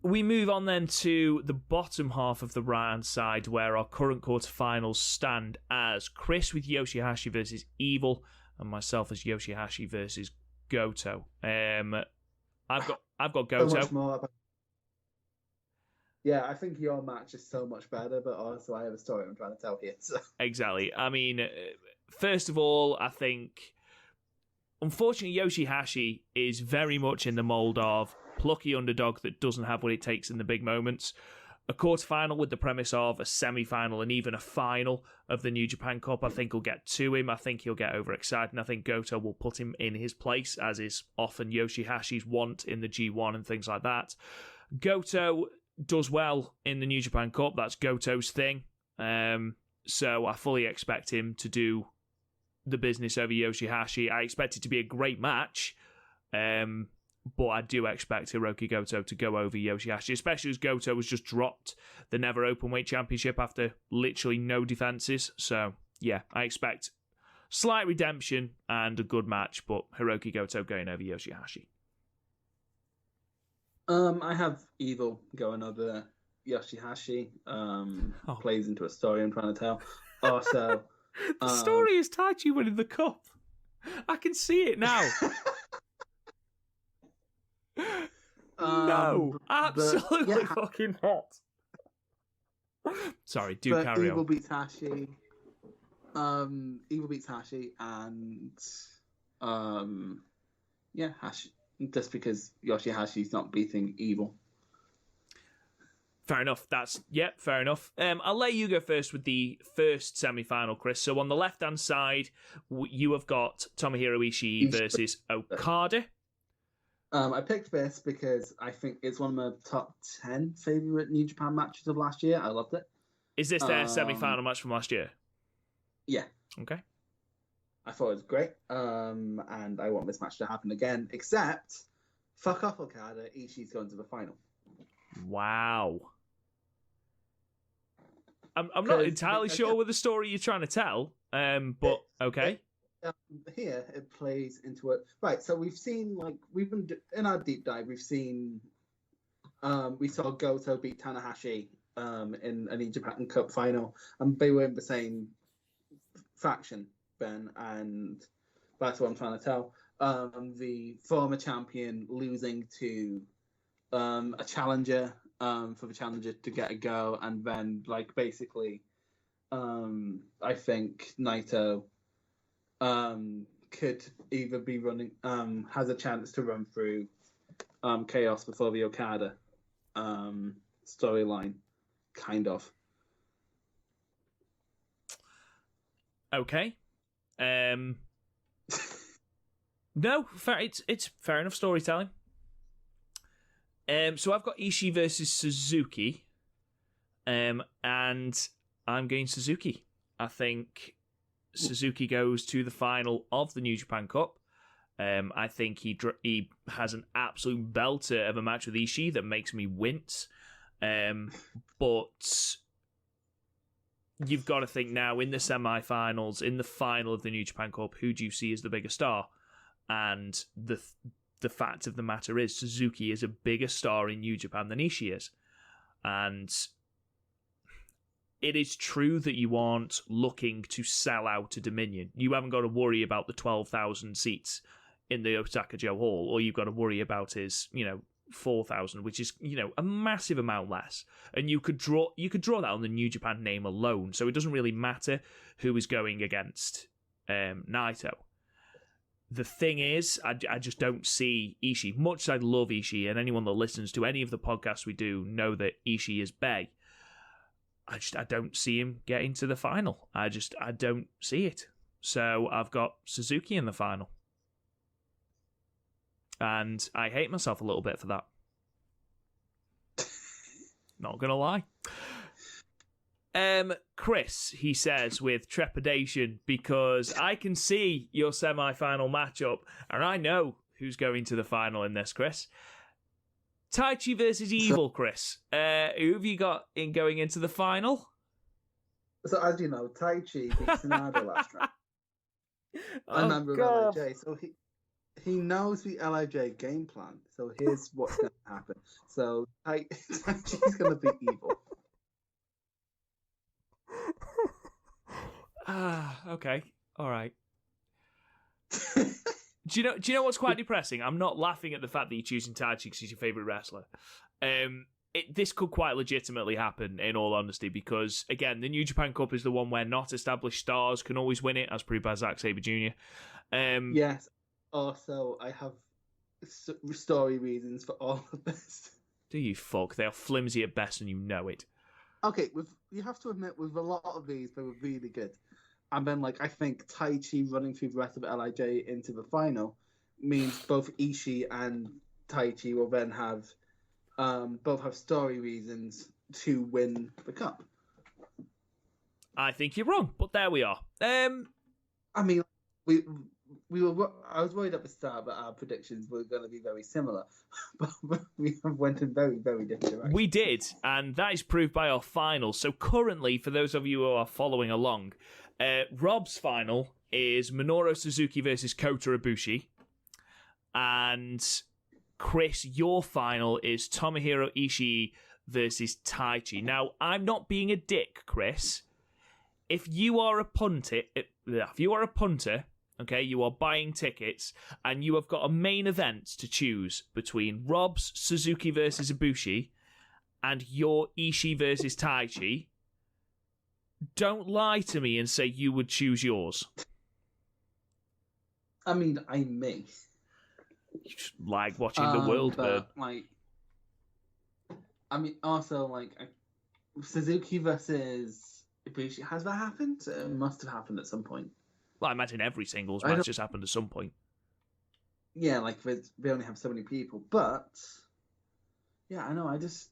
We move on then to the bottom half of the right-hand side where our current quarterfinals stand as Chris with Yoshihashi versus Evil and myself as Yoshihashi versus Goto. I've got Goto. So much more about... Yeah, I think your match is so much better, but also I have a story I'm trying to tell here. So. Exactly. I mean, first of all, I think, unfortunately, Yoshihashi is very much in the mold of plucky underdog that doesn't have what it takes in the big moments. A quarterfinal with the premise of a semi-final and even a final of the New Japan Cup, I think will get to him. I think he'll get overexcited, and I think Goto will put him in his place, as is often Yoshihashi's want in the G1 and things like that. Goto does well in the New Japan Cup. That's Goto's thing. So I fully expect him to do the business over Yoshihashi. I expect it to be a great match. But I do expect Hiroki Goto to go over Yoshihashi, especially as Goto has just dropped the Never Openweight Championship after literally no defenses. So, yeah, I expect slight redemption and a good match, but Hiroki Goto going over Yoshihashi. I have Evil going over Yoshihashi. Plays into a story I'm trying to tell. Also, the story is Taichi winning the cup. I can see it now. No, absolutely fucking not. Sorry, do carry Evil on. Beats Hashi. Evil beats Hashi, and Hashi. Just because Yoshihashi's not beating Evil. Fair enough. Fair enough. I'll let you go first with the first semi-final, Chris. So on the left-hand side, you have got Tomohiro Ishii versus Okada. I picked this because I think it's one of my top 10 favourite New Japan matches of last year. I loved it. Is this their semi-final match from last year? Yeah. Okay. I thought it was great, and I want this match to happen again, except, fuck off Okada, Ishii's going to the final. Wow. I'm not entirely sure with the story you're trying to tell, but okay. Here it plays into it. Right, so we've seen, we've been in our deep dive, we've seen, we saw Goto beat Tanahashi in a New Japan Cup final, and they were in the same faction, Ben, and that's what I'm trying to tell. The former champion losing to a challenger, for the challenger to get a go, and then basically I think Naito could either be running, has a chance to run through Chaos before the Okada storyline, kind of. Okay. No, fair. It's fair enough storytelling. So I've got Ishii versus Suzuki, and I'm going Suzuki. I think Suzuki goes to the final of the New Japan Cup. I think he has an absolute belter of a match with Ishii that makes me wince. But you've got to think now in the semi-finals, in the final of the New Japan Cup, who do you see as the bigger star? And the fact of the matter is, Suzuki is a bigger star in New Japan than Ishii is. And it is true that you aren't looking to sell out to Dominion. You haven't got to worry about the 12,000 seats in the Osaka Joe Hall. All you've got to worry about is, 4,000, which is, a massive amount less. And you could draw that on the New Japan name alone. So it doesn't really matter who is going against Naito. The thing is, I just don't see Ishii. Much as I love Ishii, and anyone that listens to any of the podcasts we do know that Ishii is bae. I don't see him getting to the final. I don't see it. So I've got Suzuki in the final. And I hate myself a little bit for that. Not gonna lie. Chris, he says with trepidation, because I can see your semi-final matchup, and I know who's going to the final in this, Chris. Taichi versus Evil, Chris. Who have you got in going into the final? So as you know, Taichi beat Sanada last round. I remember God. LAJ, so he knows the LIJ game plan. So here's what's going to happen. So Taichi's going to be evil. Okay. All right. Do you know what's quite depressing? I'm not laughing at the fact that you're choosing Taichi because he's your favourite wrestler. This could quite legitimately happen, in all honesty, because, again, the New Japan Cup is the one where not established stars can always win it, as proved by Zack Sabre Jr. Yes. Also, I have story reasons for all of this. Do you fuck? They are flimsy at best and you know it. Okay, you have to admit, with a lot of these, they were really good. And then, I think Taichi running through the rest of LIJ into the final means both Ishii and Taichi will then have both have story reasons to win the cup. I think you're wrong, but there we are. I mean, we were. I was worried at the start that our predictions were going to be very similar, but we went in very, very different directions. We did, and that is proved by our final. So currently, for those of you who are following along, Rob's final is Minoru Suzuki versus Kota Ibushi, and Chris, your final is Tomohiro Ishii versus Taichi. Now, I'm not being a dick, Chris. If you are a punter, okay, you are buying tickets, and you have got a main event to choose between Rob's Suzuki versus Ibushi and your Ishii versus Taichi, don't lie to me and say you would choose yours. I mean, I may. You just like watching the world burn. Also, Suzuki versus Ibushi, has that happened? It must have happened at some point. Well, I imagine every singles match has happened at some point. Yeah, they only have so many people. But, yeah, I know, I just,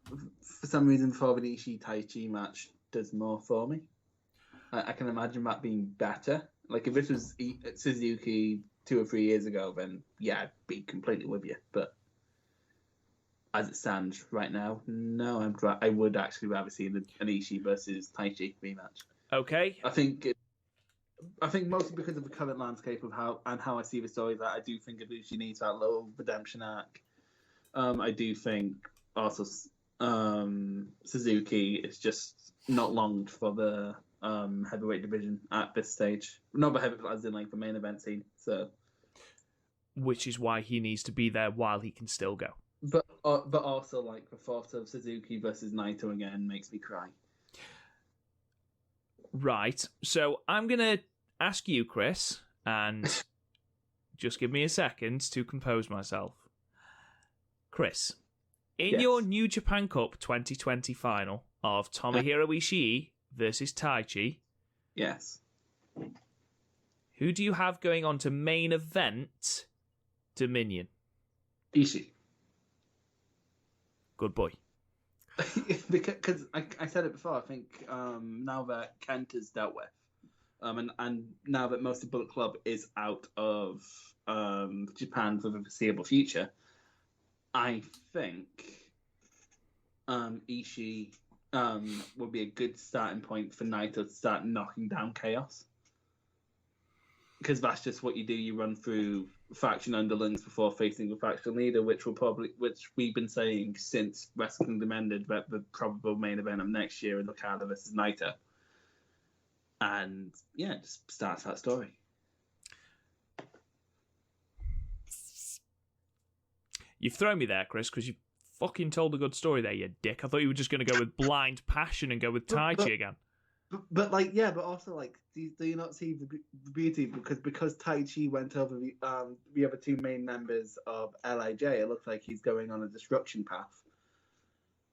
for some reason, the Ishii Taichi match does more for me. I can imagine that being better. If this was Suzuki 2 or 3 years ago, then yeah, I'd be completely with you. But as it stands right now, no, I would actually rather see an Ishii versus Taichi rematch. Okay. I think mostly because of the current landscape of how I see the story, that I do think Ibushi needs that little redemption arc. I do think also Suzuki is just not longed for the heavyweight division at this stage. Not the heavyweight, as in the main event scene. So, which is why he needs to be there while he can still go. But also the thought of Suzuki versus Naito again makes me cry. Right. So I'm gonna ask you, Chris, and just give me a second to compose myself. Chris, in your New Japan Cup 2020 final of Tomohiro Ishii versus Taichi, yes, who do you have going on to main event Dominion? Ishii. Good boy. Because I said it before, I think now that Kent is dealt with, and now that most of Bullet Club is out of Japan for the foreseeable future, I think Ishii would be a good starting point for Naito to start knocking down Chaos. Because that's just what you do. You run through faction underlings before facing the faction leader, which we've been saying since Wrestle Kingdom ended, that the probable main event of next year is Okada versus Naito. And yeah, just starts that story. You've thrown me there, Chris, because you fucking told a good story there, you dick. I thought you were just going to go with blind passion and go with Taichi again. But also do you not see the beauty because Taichi went over the other two main members of LIJ? It looks like he's going on a destruction path,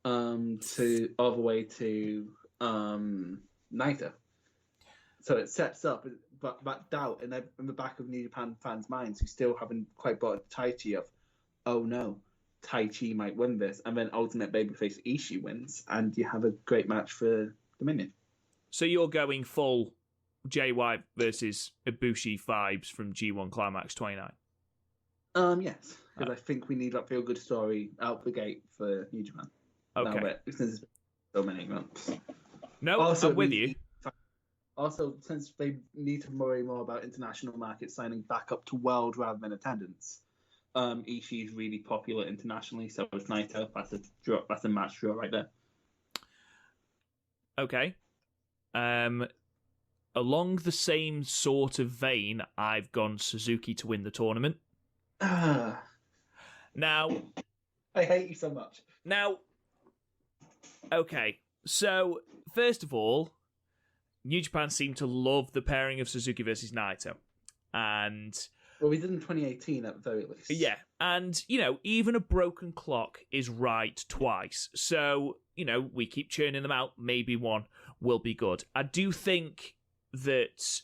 to all the way to Naito. So it sets up that doubt in the back of New Japan fans' minds who still haven't quite bought Taichi of, oh no, Taichi might win this, and then Ultimate Babyface Ishii wins, and you have a great match for Dominion. So you're going full Jay White versus Ibushi vibes from G1 Climax 29? Yes, because I think we need that feel-good story out the gate for New Japan. Okay. Since it's been so many months. No, also, I'm with you. Also, since they need to worry more about international markets signing back up to world rather than attendance, Ishii is really popular internationally, so is Naito. That's a match draw right there. Okay. Along the same sort of vein, I've gone Suzuki to win the tournament. Now, I hate you so much. Now, okay. So, first of all, New Japan seemed to love the pairing of Suzuki versus Naito. And well, we did in 2018 at the very least. Yeah, and, even a broken clock is right twice. So, we keep churning them out. Maybe one will be good. I do think that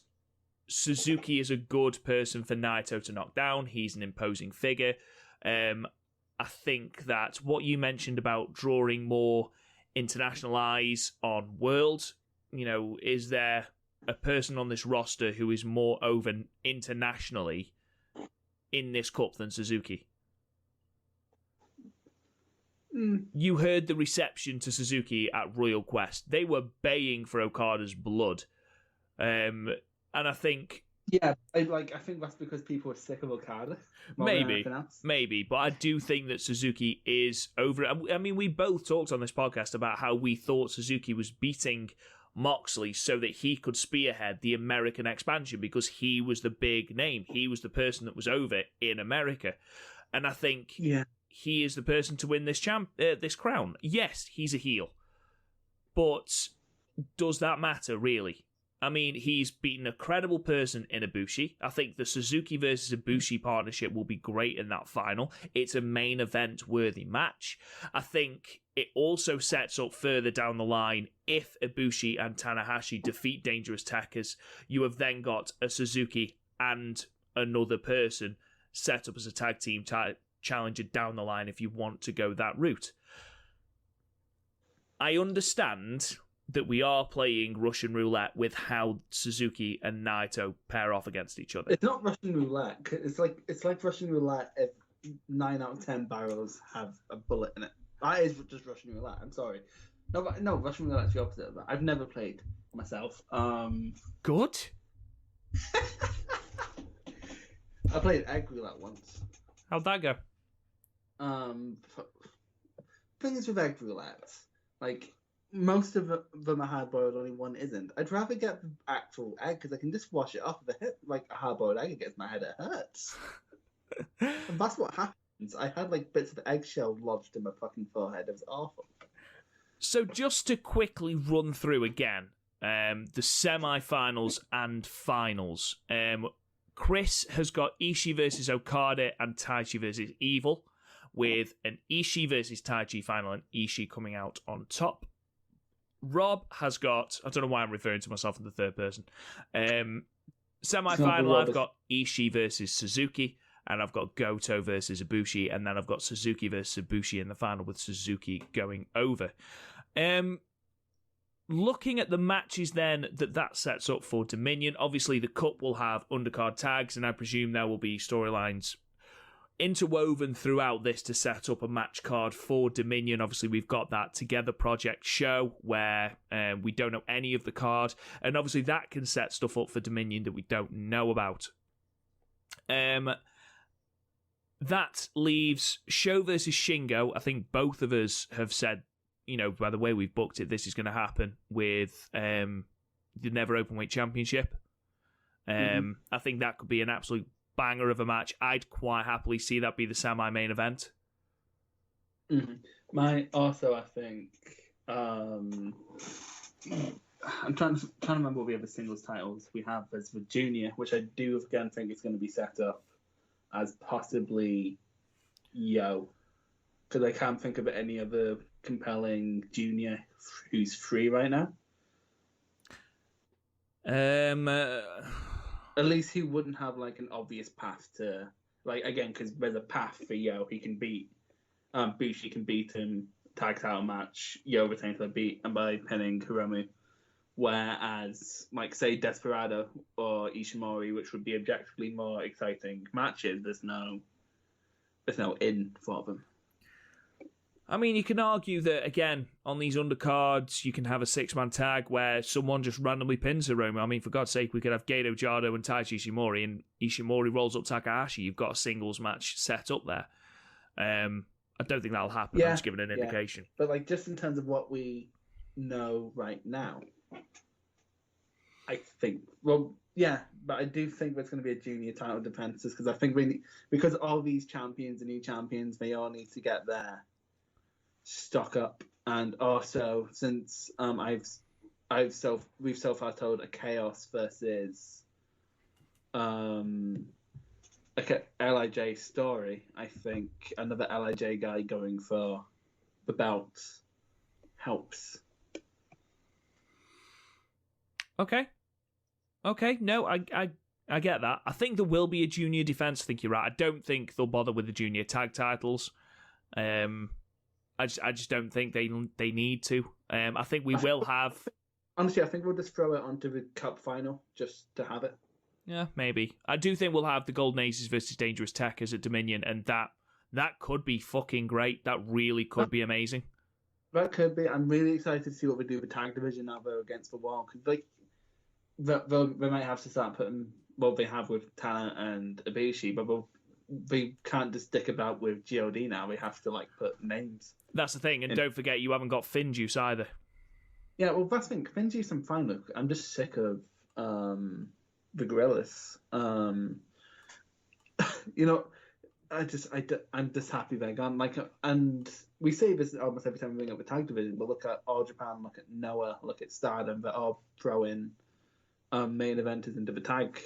Suzuki is a good person for Naito to knock down. He's an imposing figure. I think that what you mentioned about drawing more international eyes on World, is there a person on this roster who is more over internationally in this cup than Suzuki? You heard the reception to Suzuki at Royal Quest. They were baying for Okada's blood. And I think... Yeah, I think that's because people are sick of Okada. Maybe, but I do think that Suzuki is over it. I mean, we both talked on this podcast about how we thought Suzuki was beating Moxley so that he could spearhead the American expansion because he was the big name. He was the person that was over in America. And I think he is the person to win this this crown. Yes, he's a heel. But does that matter, really? I mean, he's beaten a credible person in Ibushi. I think the Suzuki versus Ibushi partnership will be great in that final. It's a main event worthy match. I think it also sets up further down the line, if Ibushi and Tanahashi defeat Dangerous Tekkers, you have then got a Suzuki and another person set up as a tag team challenger down the line if you want to go that route. I understand that we are playing Russian roulette with how Suzuki and Naito pair off against each other. It's not Russian roulette. It's like Russian roulette if 9 out of 10 barrels have a bullet in it. That is just Russian roulette. I'm sorry. No, Russian roulette's the opposite of that. I've never played myself. Good. I played egg roulette once. How'd that go? Things with egg roulette, most of them are hard-boiled, only one isn't. I'd rather get the actual egg because I can just wash it off. If I hit a hard-boiled egg against my head, it hurts. And that's what happens. I had bits of eggshell lodged in my fucking forehead. It was awful. So just to quickly run through again, the semi-finals and finals. Chris has got Ishii versus Okada and Taichi versus Evil, with an Ishii versus Taichi final and Ishii coming out on top. Rob has got... I don't know why I'm referring to myself in the third person. Semi-final, I've got Ishii versus Suzuki, and I've got Goto versus Ibushi, and then I've got Suzuki versus Ibushi in the final with Suzuki going over. Looking at the matches then that sets up for Dominion, obviously the Cup will have undercard tags, and I presume there will be storylines interwoven throughout this to set up a match card for Dominion. Obviously, we've got that Together Project show where we don't know any of the card, and obviously that can set stuff up for Dominion that we don't know about. That leaves Sho versus Shingo. I think both of us have said, by the way we've booked it, this is going to happen with the Never Openweight Championship. I think that could be an absolute banger of a match. I'd quite happily see that be the semi-main event. I think I'm trying to remember what the other singles titles we have as the junior, which I do again think is going to be set up as possibly Yo, because I can't think of any other compelling junior who's free right now. At least he wouldn't have an obvious path to again, because there's a path for Yo. He can beat Bushi can beat him, tag title match, Yo retains the beat and by pinning Hiromu. Whereas say Desperado or Ishimori, which would be objectively more exciting matches, there's no in for them. I mean, you can argue that, again, on these undercards, you can have a 6-man tag where someone just randomly pins Hiromu. I mean, for God's sake, we could have Gedo Jado and Taiji Ishimori, and Ishimori rolls up Takahashi. You've got a singles match set up there. I don't think that'll happen. I'm just giving an indication. But, like, just in terms of what we know right now, I think... Well, yeah, but I do think there's going to be a junior title defenses, because I think because all these champions and new champions, they all need to get their stock up, and also since we've so far told a Chaos versus LIJ story, I think another LIJ guy going for the belt helps. Okay, no, I get that. I think there will be a junior defense. I think you're right. I don't think they'll bother with the junior tag titles. I just don't think they need to. I think we will have... Honestly, I think we'll just throw it onto the Cup final just to have it. Yeah, maybe. I do think we'll have the Golden Aces versus Dangerous Tekkers at Dominion, and that could be fucking great. That really could be amazing. That could be. I'm really excited to see what we do with the tag division now they're against the wall. Because they might have to start putting what they have with Tana and Ibushi, but we can't just stick about with GOD now. We have to put names. That's the thing, and don't forget you haven't got Finn Juice either. Yeah, well, that's the thing. Finn Juice, I'm fine with. I'm just sick of the Gorillas. I'm just happy they're gone. And we say this almost every time we bring up the tag division. But look at All Japan, look at Noah, look at Stardom. They're all throwing main eventers into the tag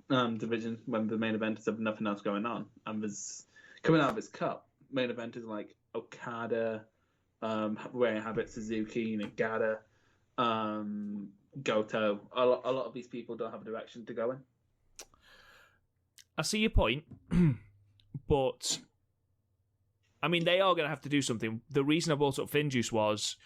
division when the main eventers have nothing else going on. And there's coming out of this cup, main eventers like Okada, wearing habit Suzuki, Nagata, Goto. A lot of these people don't have a direction to go in. I see your point, but I mean they are going to have to do something. The reason I brought up Finjuice was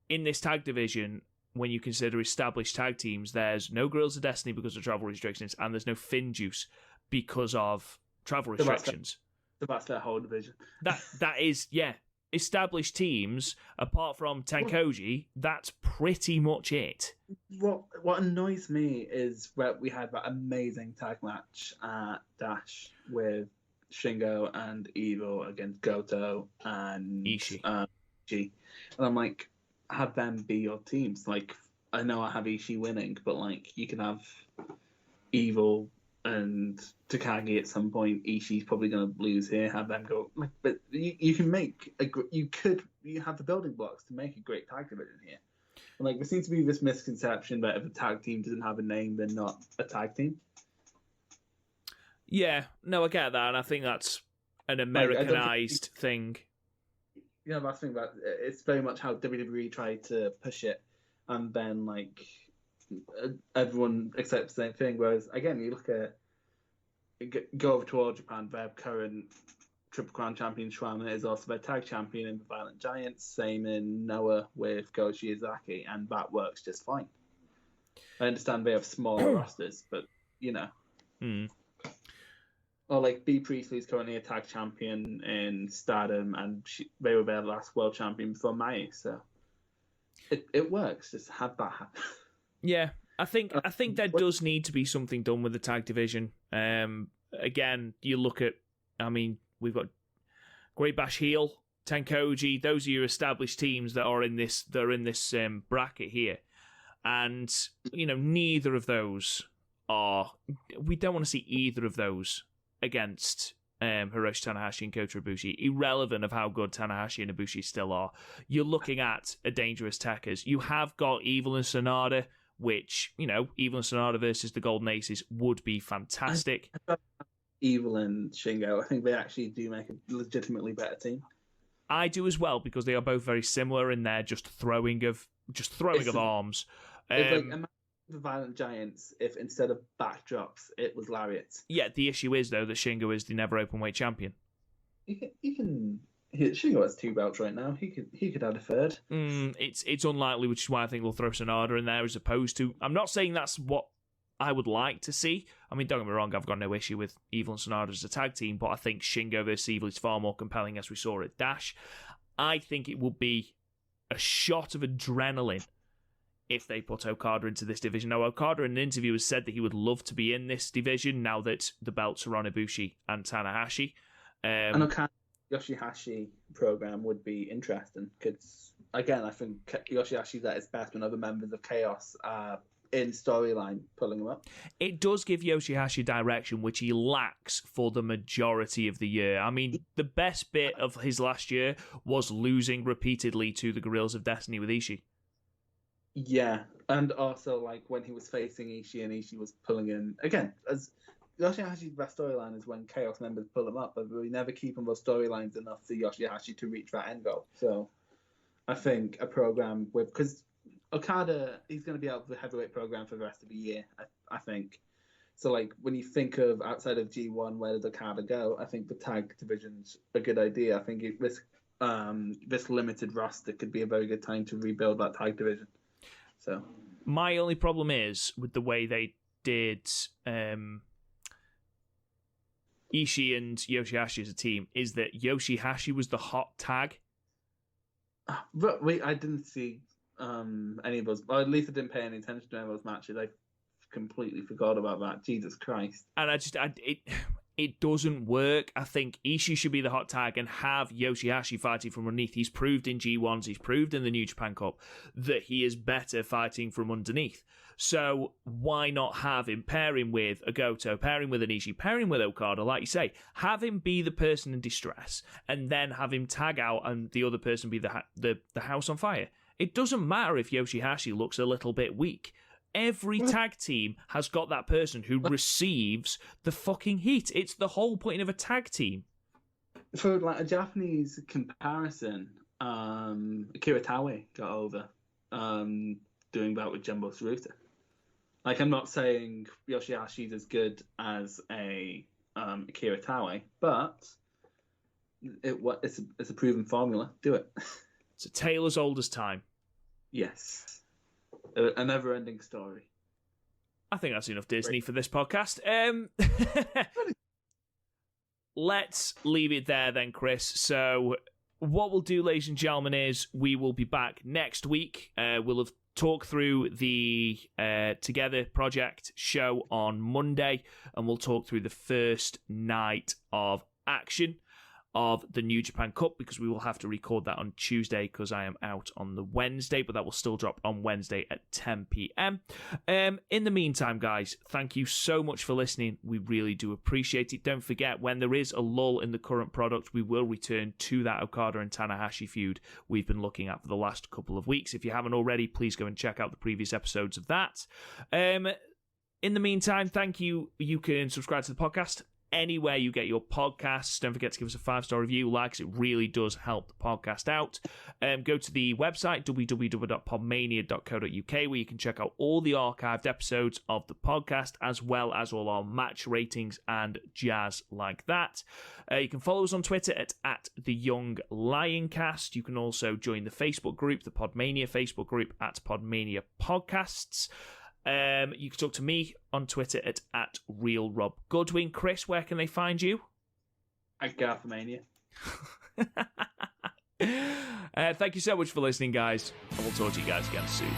in this tag division. When you consider established tag teams, there's no Guerrillas of Destiny because of travel restrictions, and there's no Finn Juice because of travel restrictions. So that's their whole division. That is, yeah. Established teams, apart from Tenkoji, that's pretty much it. What annoys me is where we had that amazing tag match at Dash with Shingo and Evil against Goto and Ishii. And I'm like, have them be your teams. I know I have Ishii winning, but you can have Evil and Takagi at some point. Ishii's probably going to lose here. Have them go. But you can make you have the building blocks to make a great tag division here. And there seems to be this misconception that if a tag team doesn't have a name, they're not a tag team. Yeah, no, I get that, and I think that's an Americanized thing. Yeah, that's the thing about it's very much how WWE tried to push it, and then everyone accepts the same thing. Whereas again, you look at go over to All Japan, their current Triple Crown champion Shwama is also their tag champion in the Violent Giants. Same in Noah with Go Shiozaki, and that works just fine. I understand they have smaller rosters, but Or B. Priestley's currently a tag champion in Stardom, and they were their last world champion before Mai, so it works. Just have that happen. Yeah, I think there does need to be something done with the tag division. Again, you look at, we've got Great Bash Heel, Tenkoji. Those are your established teams that are in this. They're in this bracket here, and neither of those are. We don't want to see either of those against Hiroshi Tanahashi and Kota Ibushi, irrelevant of how good Tanahashi and Ibushi still are. You're looking at a Dangerous Tekkers. You have got Evil and Sonata, which, Evil and Sonata versus the Golden Aces would be fantastic. Evil and Shingo, I think they actually do make a legitimately better team. I do as well, because they are both very similar in their just throwing of arms. Imagine the Violent Giants if instead of backdrops it was lariats. Yeah, the issue is though that Shingo is the never openweight champion. Shingo has 2 belts right now. He could add a third. It's unlikely, which is why I think they'll throw Sonata in there as opposed to. I'm not saying that's what I would like to see. Don't get me wrong, I've got no issue with Evil and Sonata as a tag team, but I think Shingo versus Evil is far more compelling, as we saw at Dash. I think it would be a shot of adrenaline if they put Okada into this division. Now, Okada in an interview has said that he would love to be in this division now that the belts are on Ibushi and Tanahashi. And Okada Yoshihashi program would be interesting because, again, I think Yoshihashi's at his best when other members of Chaos are in storyline pulling him up. It does give Yoshihashi direction, which he lacks for the majority of the year. I mean, the best bit of his last year was losing repeatedly to the Guerrillas of Destiny with Ishii. Yeah, and also like when he was facing Ishii and Ishii was pulling in again. As Yoshihashi's best storyline is when Chaos members pull him up, but we never keep him those storylines enough for Yoshihashi to reach that end goal. So I think a program with, because Okada, he's going to be out of the heavyweight program for the rest of the year, I think. So like when you think of outside of G1, where does Okada go? I think the tag division's a good idea. I think this limited roster could be a very good time to rebuild that tag division. So my only problem is with the way they did Ishii and Yoshihashi as a team is that Yoshihashi was the hot tag. But wait, I didn't see any of those. Or at least I didn't pay any attention to any of those matches. I completely forgot about that. Jesus Christ! And it doesn't work. I think Ishii should be the hot tag and have Yoshihashi fighting from underneath. He's proved in G1s, he's proved in the New Japan Cup that he is better fighting from underneath. So why not have him pairing with a Goto, pairing with an Ishii, pairing with Okada, like you say, have him be the person in distress and then have him tag out and the other person be the house on fire. It doesn't matter if Yoshihashi looks a little bit weak. Every tag team has got that person who receives the fucking heat. It's the whole point of a tag team. For like a Japanese comparison, Akira Taue got over doing that with Jumbo Tsuruta. Like, I'm not saying Yoshihashi's as good as a Akira Taue, but it's a proven formula. Do it. It's a tale as old as time. Yes. A never-ending story. I think that's enough Disney for this podcast. Let's leave it there then, Chris. So what we'll do, ladies and gentlemen, is we will be back next week. We'll have talked through the Together Project show on Monday, and we'll talk through the first night of action of the New Japan Cup, because we will have to record that on Tuesday because I am out on the Wednesday, but that will still drop on Wednesday at 10 p.m. In the meantime, guys, thank you so much for listening. We really do appreciate it. Don't forget, when there is a lull in the current product, we will return to that Okada and Tanahashi feud we've been looking at for the last couple of weeks. If you haven't already, please go and check out the previous episodes of that. In the meantime, thank you. You can subscribe to the podcast anywhere you get your podcasts. Don't forget to give us a 5-star review, likes. It really does help the podcast out. Go to the website www.podmania.co.uk, where you can check out all the archived episodes of the podcast, as well as all our match ratings and jazz like that. You can follow us on Twitter at the Young Lioncast. You can also join the Facebook group, the PodMania Facebook group, at PodMania Podcasts. You can talk to me on Twitter at RealRobGoodwin. Chris, where can they find you? At Garthamania. Thank you so much for listening, guys, and we'll talk to you guys again soon.